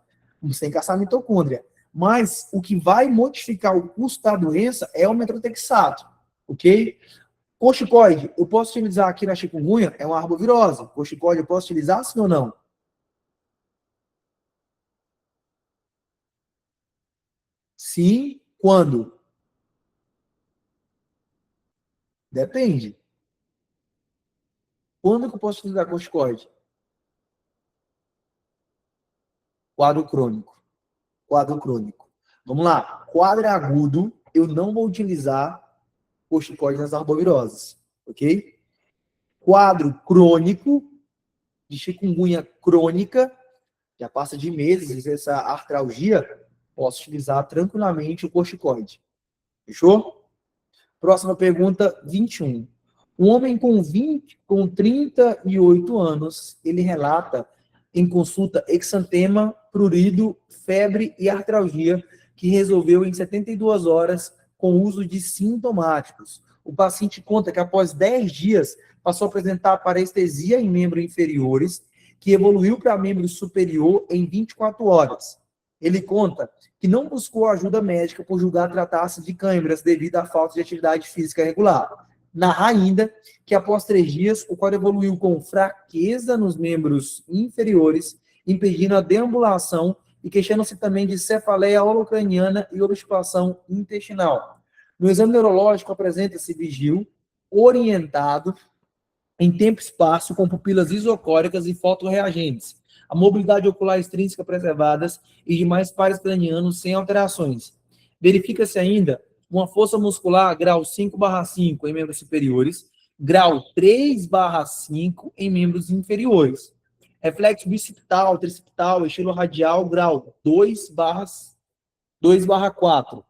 Sem caçar mitocôndria. Mas o que vai modificar o curso da doença é o metrotexato. Ok? Corticoide, eu posso utilizar aqui na chikungunya? É uma arbovirose. Corticoide, eu posso utilizar sim ou não? Sim, quando? Depende. Quando que eu posso utilizar corticoide? Quadro crônico. Quadro crônico. Vamos lá. Quadro agudo, eu não vou utilizar corticoide nas arboviroses, ok? Quadro crônico, de chikungunya crônica, já passa de meses essa artralgia, posso utilizar tranquilamente o corticoide. Fechou? Próxima pergunta, 21. Um homem com 38 anos, ele relata em consulta exantema, prurido, febre e artralgia, que resolveu em 72 horas com uso de sintomáticos. O paciente conta que após 10 dias passou a apresentar parestesia em membros inferiores, que evoluiu para membro superior em 24 horas. Ele conta que não buscou ajuda médica por julgar tratar-se de câimbras devido à falta de atividade física regular. Narra ainda que após 3 dias, o quadro evoluiu com fraqueza nos membros inferiores, impedindo a deambulação e queixando-se também de cefaleia holocraniana e obstipação intestinal. No exame neurológico, apresenta-se vigil, orientado, em tempo e espaço, com pupilas isocóricas e fotorreagentes, a mobilidade ocular extrínseca preservadas e demais pares cranianos sem alterações. Verifica-se ainda uma força muscular grau 5/5 em membros superiores, grau 3/5 em membros inferiores. Reflexo bicipital, tricipital, estilo radial, grau 2/4.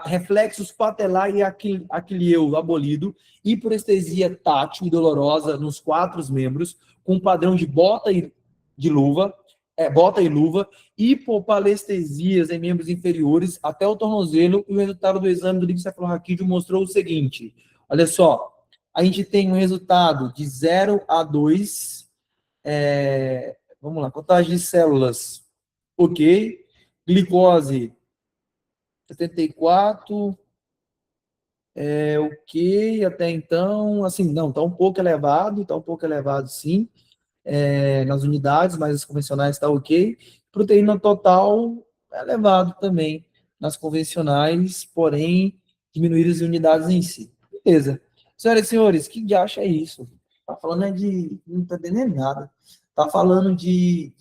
Reflexos patelar e aquileu abolido, hiperestesia tátil e dolorosa nos 4 membros, com padrão de bota e luva, hipopalestesias em membros inferiores até o tornozelo, e o resultado do exame do líquido cefalorraquídeo mostrou o seguinte, olha só, a gente tem um resultado de 0 a 2, vamos lá, contagem de células, ok, glicose 74, ok, até então, assim, não, está um pouco elevado sim, nas unidades, mas as convencionais está ok. Proteína total elevado também nas convencionais, porém, diminuir as unidades em si. Beleza. Senhoras e senhores, que de acha é isso? Tá falando de, não tá entendendo nada. Tá falando de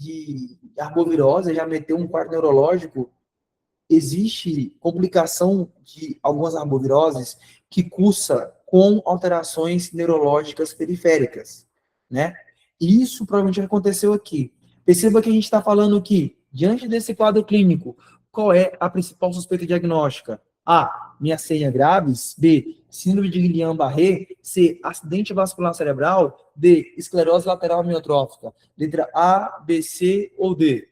arbovirose, já meteu um quadro neurológico. Existe complicação de algumas arboviroses que cursa com alterações neurológicas periféricas, né? E isso provavelmente aconteceu aqui. Perceba que a gente está falando que, diante desse quadro clínico, qual é a principal suspeita diagnóstica? A, miastenia graves. B, síndrome de Guillain-Barré. C, acidente vascular cerebral. D, esclerose lateral amiotrófica. Letra A, B, C ou D?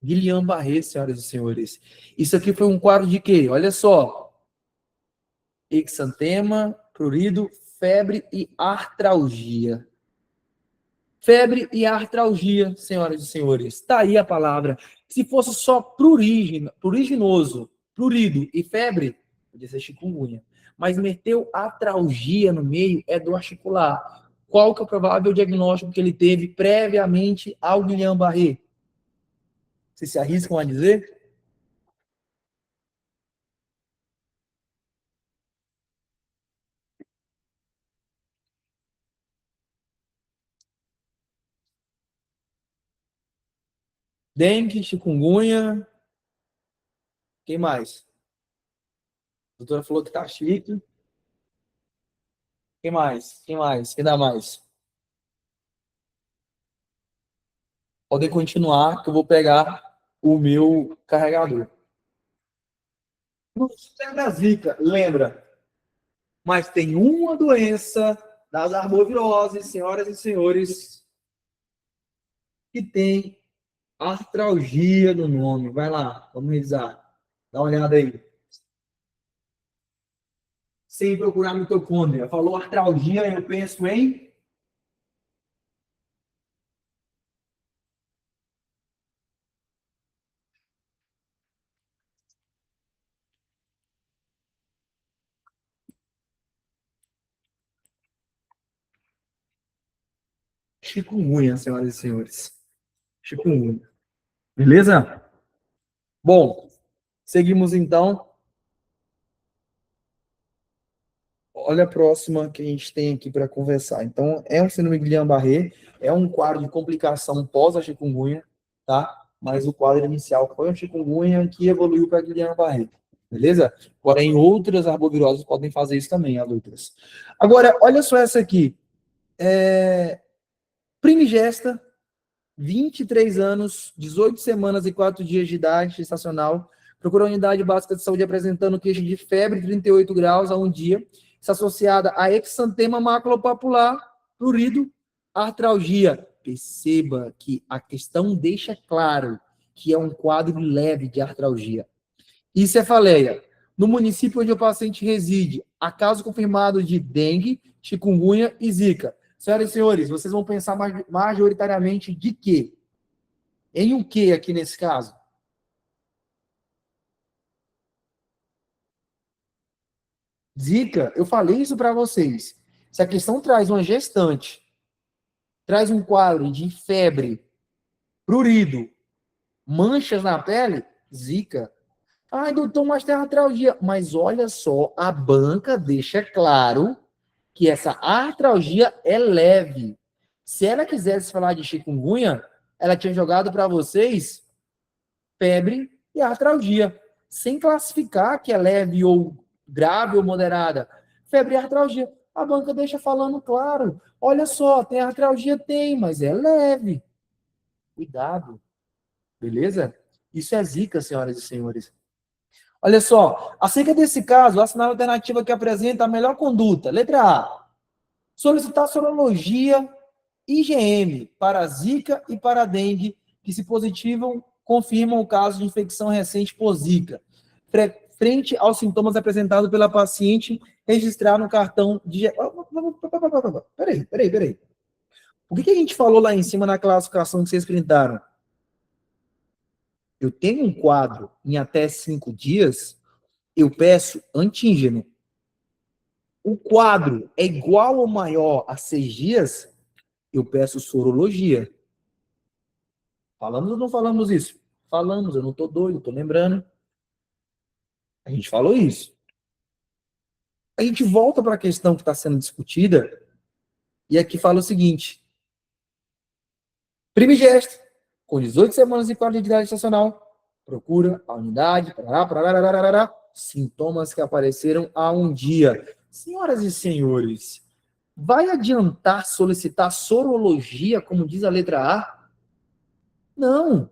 Guillain-Barré, senhoras e senhores. Isso aqui foi um quadro de quê? Olha só. Exantema, prurido, febre e artralgia. Febre e artralgia, senhoras e senhores. Está aí a palavra. Se fosse só pruriginoso, prurido e febre, podia ser chikungunya. Mas meteu artralgia no meio, é dor articular. Qual que é o provável diagnóstico que ele teve previamente ao Guillain-Barré? Vocês se arriscam a dizer? Dengue, chikungunya, quem mais? A doutora falou que tá chique. Quem mais? Quem mais? Quem dá mais? Podem continuar, que eu vou pegar o meu carregador. Não é da Zika, lembra? Mas tem uma doença das arboviroses, senhoras e senhores, que tem artralgia no nome. Vai lá, vamos revisar. Dá uma olhada aí. Sem procurar mitocôndria. Falou artralgia, eu penso em chikungunya, senhoras e senhores. Chikungunya. Beleza? Bom, seguimos então. Olha a próxima que a gente tem aqui para conversar. Então, é um síndrome de Guillain-Barré, é um quadro de complicação pós a chikungunya, tá? Mas o quadro inicial foi a chikungunya que evoluiu para Guillain-Barré, beleza? Porém, outras arboviroses podem fazer isso também, adultas. Agora, olha só essa aqui. Primigesta, 23 anos, 18 semanas e 4 dias de idade, gestacional, procurou a unidade básica de saúde apresentando queixa de febre 38 graus a um dia, está associada a exantema maculopapular, prurido, artralgia. Perceba que a questão deixa claro que é um quadro leve de artralgia. E cefaleia. No município onde o paciente reside, há caso confirmado de dengue, chikungunya e zika. Senhoras e senhores, vocês vão pensar majoritariamente de quê? Em o que aqui nesse caso? Zika, eu falei isso para vocês. Se a questão traz uma gestante, traz um quadro de febre, prurido, manchas na pele, zika. Ai, doutor, mas tem artralgia. Mas olha só, a banca deixa claro que essa artralgia é leve. Se ela quisesse falar de chikungunya, ela tinha jogado para vocês febre e artralgia, sem classificar que é leve ou grave ou moderada. Febre e artralgia. A banca deixa falando claro. Olha só, tem artralgia? Tem, mas é leve. Cuidado. Beleza? Isso é zika, senhoras e senhores. Olha só, acerca desse caso, assinale a alternativa que apresenta a melhor conduta. Letra A. Solicitar sorologia IgM para Zika e para dengue, que se positivam, confirmam o caso de infecção recente por Zika. Frente aos sintomas apresentados pela paciente, registrar no cartão de... Peraí. O que a gente falou lá em cima na classificação que vocês printaram? Eu tenho um quadro em até 5 dias, eu peço antígeno. O quadro é igual ou maior a 6 dias, eu peço sorologia. Falamos ou não falamos isso? Falamos, eu não estou doido, estou lembrando. A gente falou isso. A gente volta para a questão que está sendo discutida, e aqui fala o seguinte. Primigesto, com 18 semanas e 4 dias de idade estacional, procura a unidade, sintomas que apareceram há um dia. Senhoras e senhores, vai adiantar solicitar sorologia, como diz a letra A? Não.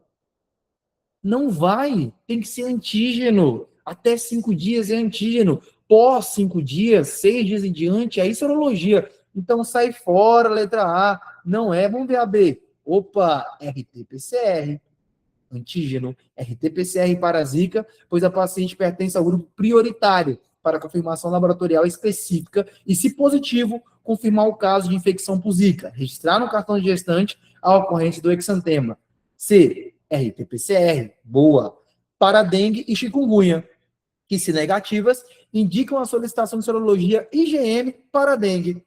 Não vai. Tem que ser antígeno. Até 5 dias é antígeno. Pós 5 dias, 6 dias em diante, aí sorologia. Então sai fora, letra A. Não é, vamos ver a B. Opa, RT-PCR. Antígeno, RT-PCR para Zika, pois a paciente pertence ao grupo prioritário para confirmação laboratorial específica e, se positivo, confirmar o caso de infecção por Zika. Registrar no cartão de gestante a ocorrência do exantema. C. RT-PCR, boa. Para dengue e chikungunya, que, se negativas, indicam a solicitação de sorologia IgM para dengue.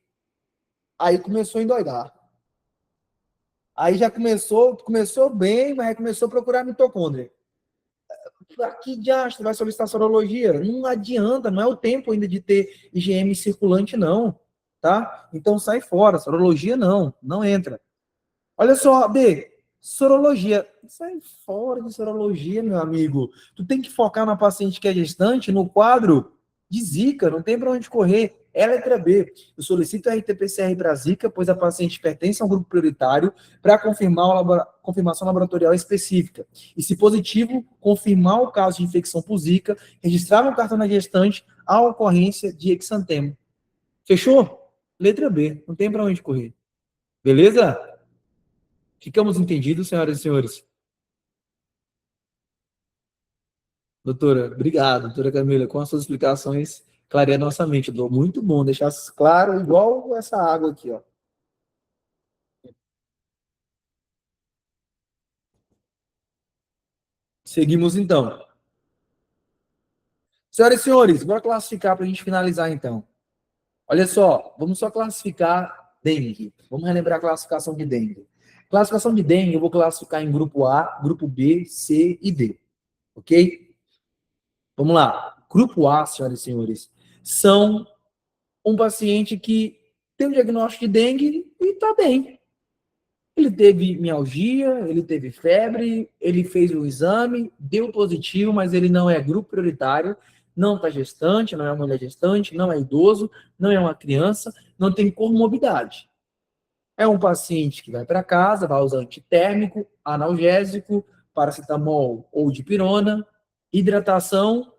Aí começou a endoidar. Aí já começou bem, mas começou a procurar mitocôndria. Aqui de astro vai solicitar sorologia. Não adianta, não é o tempo ainda de ter IgM circulante, não. Tá? Então sai fora. Sorologia não entra. Olha só, B. Sorologia. Sai fora de sorologia, meu amigo. Tu tem que focar na paciente que é gestante, no quadro de Zika. Não tem para onde correr. É letra B. Eu solicito a RT-PCR para Zika, pois a paciente pertence a um grupo prioritário para confirmação laboratorial específica. E, se positivo, confirmar o caso de infecção por Zika, registrar no cartão da gestante a ocorrência de exantema. Fechou? Letra B. Não tem para onde correr. Beleza? Ficamos entendidos, senhoras e senhores? Doutora, obrigado, doutora Camila, com as suas explicações, clareia nossa mente. Muito bom, deixar claro, igual essa água aqui, ó. Seguimos, então. Senhoras e senhores, bora classificar para a gente finalizar, então. Olha só, vamos só classificar Dengue. Vamos relembrar a classificação de dengue. Classificação de dengue, eu vou classificar em grupo A, grupo B, C e D. Ok? Vamos lá. Grupo A, senhoras e senhores, são um paciente que tem um diagnóstico de dengue e está bem. Ele teve mialgia, ele teve febre, ele fez o exame, deu positivo, mas ele não é grupo prioritário, não está gestante, não é uma mulher gestante, não é idoso, não é uma criança, não tem comorbidade. É um paciente que vai para casa, vai usar antitérmico, analgésico, paracetamol ou dipirona, hidratação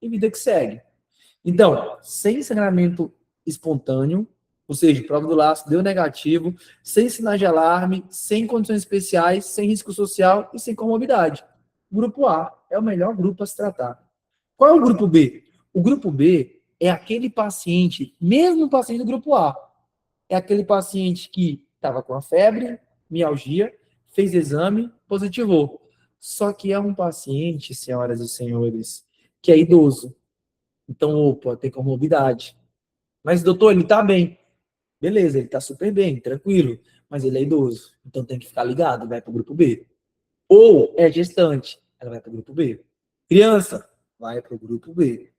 e vida que segue. Então, sem sangramento espontâneo, ou seja, prova do laço deu negativo, sem sinais de alarme, sem condições especiais, sem risco social e sem comorbidade. Grupo A é o melhor grupo para se tratar. Qual é o grupo B? O grupo B é aquele paciente, mesmo paciente do grupo A, é aquele paciente que estava com a febre, mialgia, fez exame, positivou. Só que é um paciente, senhoras e senhores, que é idoso. Então, opa, tem comorbidade. Mas, doutor, ele tá bem. Beleza, ele tá super bem, tranquilo. Mas ele é idoso. Então tem que ficar ligado, vai pro grupo B. Ou é gestante, ela vai pro grupo B. Criança, vai pro grupo B.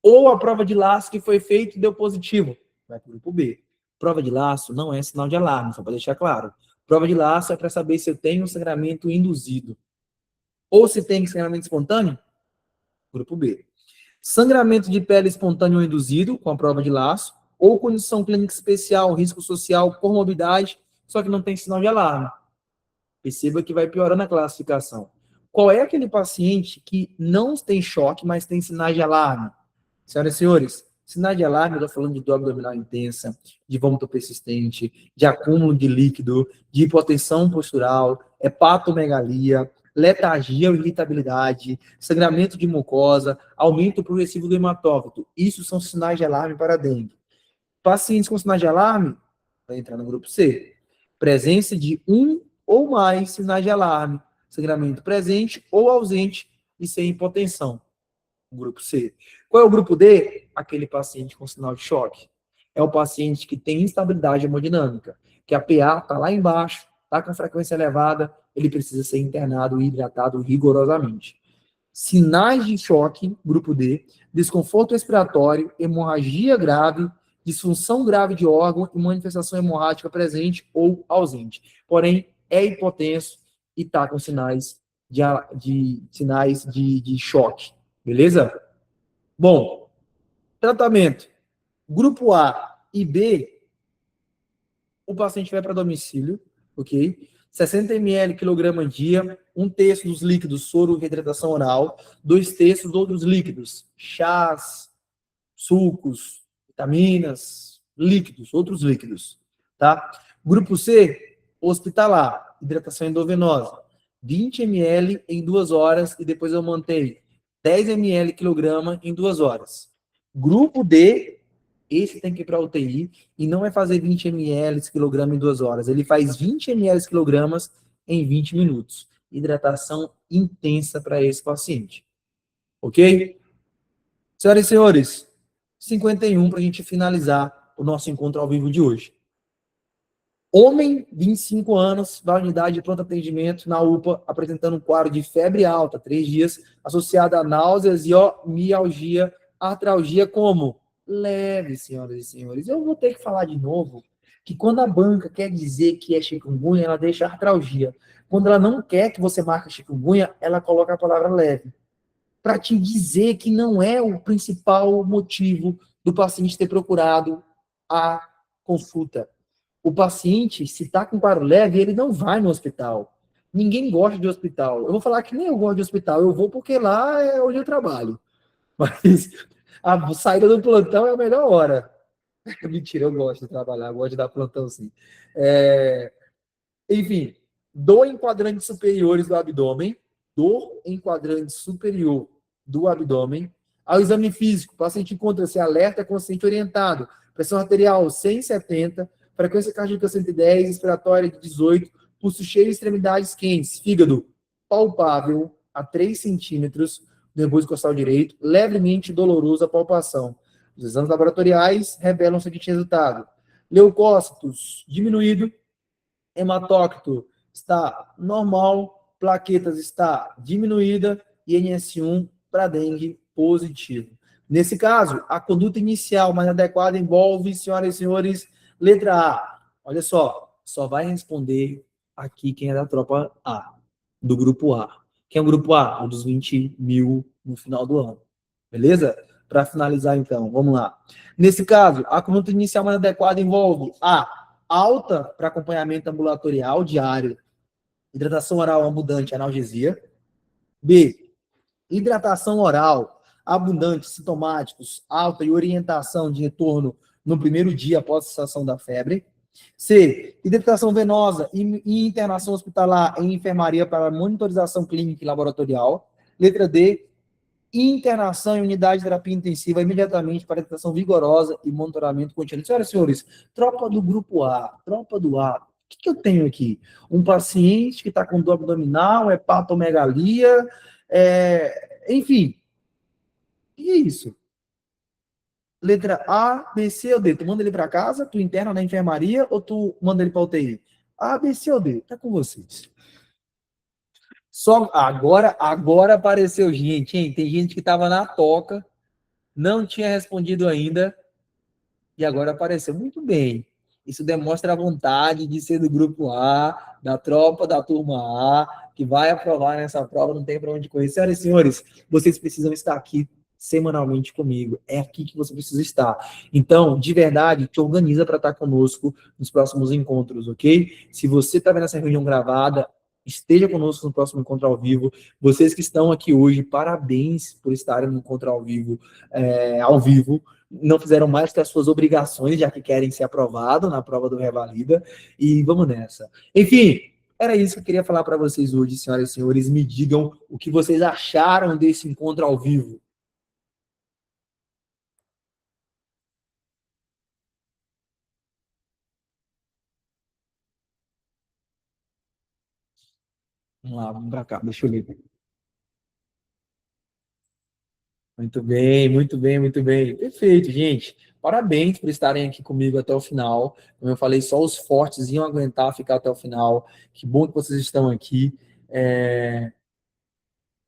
Ou a prova de laço que foi feita e deu positivo, vai pro grupo B. Prova de laço não é sinal de alarme, só para deixar claro. Prova de laço é para saber se eu tenho um sangramento induzido. Ou se tem sangramento espontâneo, grupo B. Sangramento de pele espontâneo ou induzido, com a prova de laço, ou condição clínica especial, risco social, comorbidade, só que não tem sinal de alarme. Perceba que vai piorando a classificação. Qual é aquele paciente que não tem choque, mas tem sinais de alarme? Senhoras e senhores, sinais de alarme, eu estou falando de dor abdominal intensa, de vômito persistente, de acúmulo de líquido, de hipotensão postural, hepatomegalia, letargia ou irritabilidade, sangramento de mucosa, aumento progressivo do hematócrito. Isso são sinais de alarme para dengue. Pacientes com sinais de alarme, vai entrar no grupo C. Presença de um ou mais sinais de alarme, sangramento presente ou ausente e sem hipotensão. Grupo C. Qual é o grupo D? Aquele paciente com sinal de choque. É o paciente que tem instabilidade hemodinâmica, que a PA está lá embaixo, está com frequência elevada, ele precisa ser internado e hidratado rigorosamente. Sinais de choque, grupo D, desconforto respiratório, hemorragia grave, disfunção grave de órgão e manifestação hemorrágica presente ou ausente. Porém, é hipotenso e está com sinais de choque. Beleza? Bom, tratamento. Grupo A e B, o paciente vai para domicílio, ok? 60 ml quilograma dia, 1/3 dos líquidos, soro, reidratação oral, 2/3 outros líquidos, chás, sucos, vitaminas, líquidos, outros líquidos, tá? Grupo C, hospitalar, hidratação endovenosa, 20 ml em 2 horas e depois eu mantenho 10 ml quilograma em 2 horas. Grupo D, esse tem que ir para UTI e não vai fazer 20 ml quilograma em 2 horas. Ele faz 20 ml quilogramas em 20 minutos. Hidratação intensa para esse paciente. Ok? Senhoras e senhores, 51 para a gente finalizar o nosso encontro ao vivo de hoje. Homem, 25 anos, da unidade de pronto atendimento na UPA, apresentando um quadro de febre alta, 3 dias, associada a náuseas e mialgia, artralgia como? Leve, senhoras e senhores. Eu vou ter que falar de novo que quando a banca quer dizer que é chikungunya, ela deixa artralgia. Quando ela não quer que você marque chikungunya, ela coloca a palavra leve. Para te dizer que não é o principal motivo do paciente ter procurado a consulta. O paciente, se está com quadro leve, ele não vai no hospital. Ninguém gosta de hospital. Eu vou falar que nem eu gosto de hospital. Eu vou porque lá é onde eu trabalho. Mas a saída do plantão é a melhor hora. Mentira, eu gosto de trabalhar. Eu gosto de dar plantão, sim. Enfim, dor em quadrantes superiores do abdômen. Dor em quadrante superior do abdômen. Ao exame físico, o paciente encontra-se alerta, consciente orientado. Pressão arterial 170, frequência cardíaca 110, respiratória de 18, pulso cheio e extremidades quentes, fígado palpável a 3 centímetros do nervoso costal direito, levemente doloroso a palpação. Os exames laboratoriais revelam o seguinte resultado: Leucócitos diminuído, hematócrito está normal, plaquetas está diminuída e NS1 para dengue positivo. Nesse caso, a conduta inicial mais adequada envolve, senhoras e senhores, letra A. Olha só vai responder aqui quem é da tropa A, do grupo A. Quem é o grupo A? O dos 20 mil no final do ano. Beleza? Para finalizar, então, vamos lá. Nesse caso, a conduta inicial mais adequada envolve A, alta para acompanhamento ambulatorial diário, hidratação oral abundante, analgesia. B, hidratação oral abundante, sintomáticos, alta e orientação de retorno no primeiro dia após a cessação da febre. C, hidratação venosa e internação hospitalar em enfermaria para monitorização clínica e laboratorial. Letra D, internação em unidade de terapia intensiva imediatamente para hidratação vigorosa e monitoramento contínuo. Senhoras e senhores, tropa do grupo A, tropa do A. O que eu tenho aqui? Um paciente que está com dor abdominal, hepatomegalia, enfim. E é isso. Letra A, B, C ou D? Tu manda ele para casa, tu interna na enfermaria ou tu manda ele para UTI? A, B, C ou D? Tá com vocês. Só agora apareceu gente, hein? Tem gente que estava na toca, não tinha respondido ainda e agora apareceu. Muito bem. Isso demonstra a vontade de ser do grupo A, da tropa da turma A, que vai aprovar nessa prova, não tem para onde correr. Senhoras e senhores, vocês precisam estar aqui semanalmente comigo. É aqui que você precisa estar. Então, de verdade, te organiza para estar conosco nos próximos encontros, ok? Se você está vendo essa reunião gravada, esteja conosco no próximo encontro ao vivo. Vocês que estão aqui hoje, parabéns por estarem no encontro ao vivo, não fizeram mais que as suas obrigações, já que querem ser aprovados na prova do Revalida, e vamos nessa. Enfim, era isso que eu queria falar para vocês hoje, senhoras e senhores. Me digam o que vocês acharam desse encontro ao vivo. Vamos lá, vamos para cá, deixa eu ler. Muito bem, muito bem, muito bem. Perfeito, gente. Parabéns por estarem aqui comigo até o final. Como eu falei, só os fortes iam aguentar ficar até o final. Que bom que vocês estão aqui.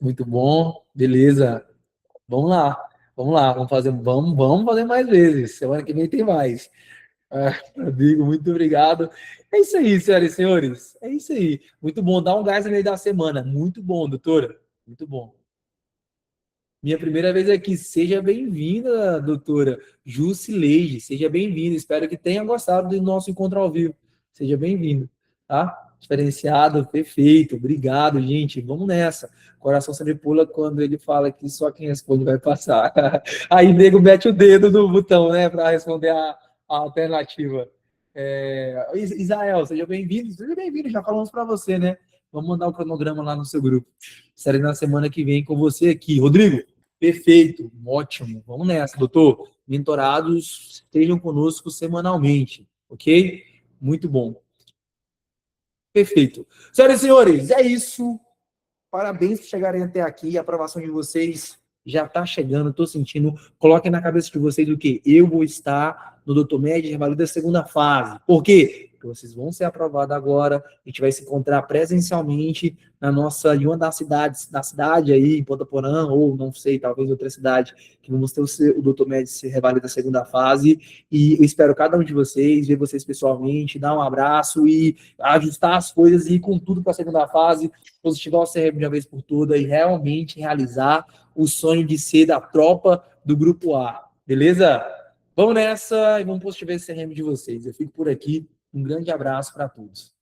Muito bom. Beleza. Vamos lá. Vamos lá. Vamos fazer mais vezes. Semana que vem tem mais. Amigo, muito obrigado. É isso aí, senhoras e senhores. É isso aí. Muito bom. Dá um gás no meio da semana. Muito bom, doutora. Muito bom. Minha primeira vez aqui. Seja bem-vinda, doutora Jusileide. Seja bem-vinda. Espero que tenha gostado do nosso encontro ao vivo. Seja bem-vindo, tá? Diferenciado, perfeito. Obrigado, gente. Vamos nessa. Coração sempre pula quando ele fala que só quem responde vai passar. Aí, nego, mete o dedo no botão, né, para responder a alternativa. Israel, seja bem-vindo. Seja bem-vindo. Já falamos para você, né? Vamos mandar o cronograma lá no seu grupo. Estarei na semana que vem com você aqui. Rodrigo, perfeito, ótimo. Vamos nessa, doutor. Mentorados, estejam conosco semanalmente, ok? Muito bom. Perfeito. Senhoras e senhores, é isso. Parabéns por chegarem até aqui. A aprovação de vocês já está chegando, estou sentindo. Coloquem na cabeça de vocês o quê? Eu vou estar no Doutor Med Revalida segunda fase. Por quê? Porque vocês vão ser aprovados agora. A gente vai se encontrar presencialmente em uma das cidades, na cidade aí, em Ponta Porã, ou não sei, talvez outra cidade, que vamos ter o Doutor Med se revalida segunda fase. E eu espero cada um de vocês, ver vocês pessoalmente, dar um abraço e ajustar as coisas e ir com tudo para a segunda fase, positivar o CRM de uma vez por todas e realmente realizar o sonho de ser da tropa do Grupo A. Beleza? Vamos nessa e vamos positivar esse CRM de vocês. Eu fico por aqui. Um grande abraço para todos.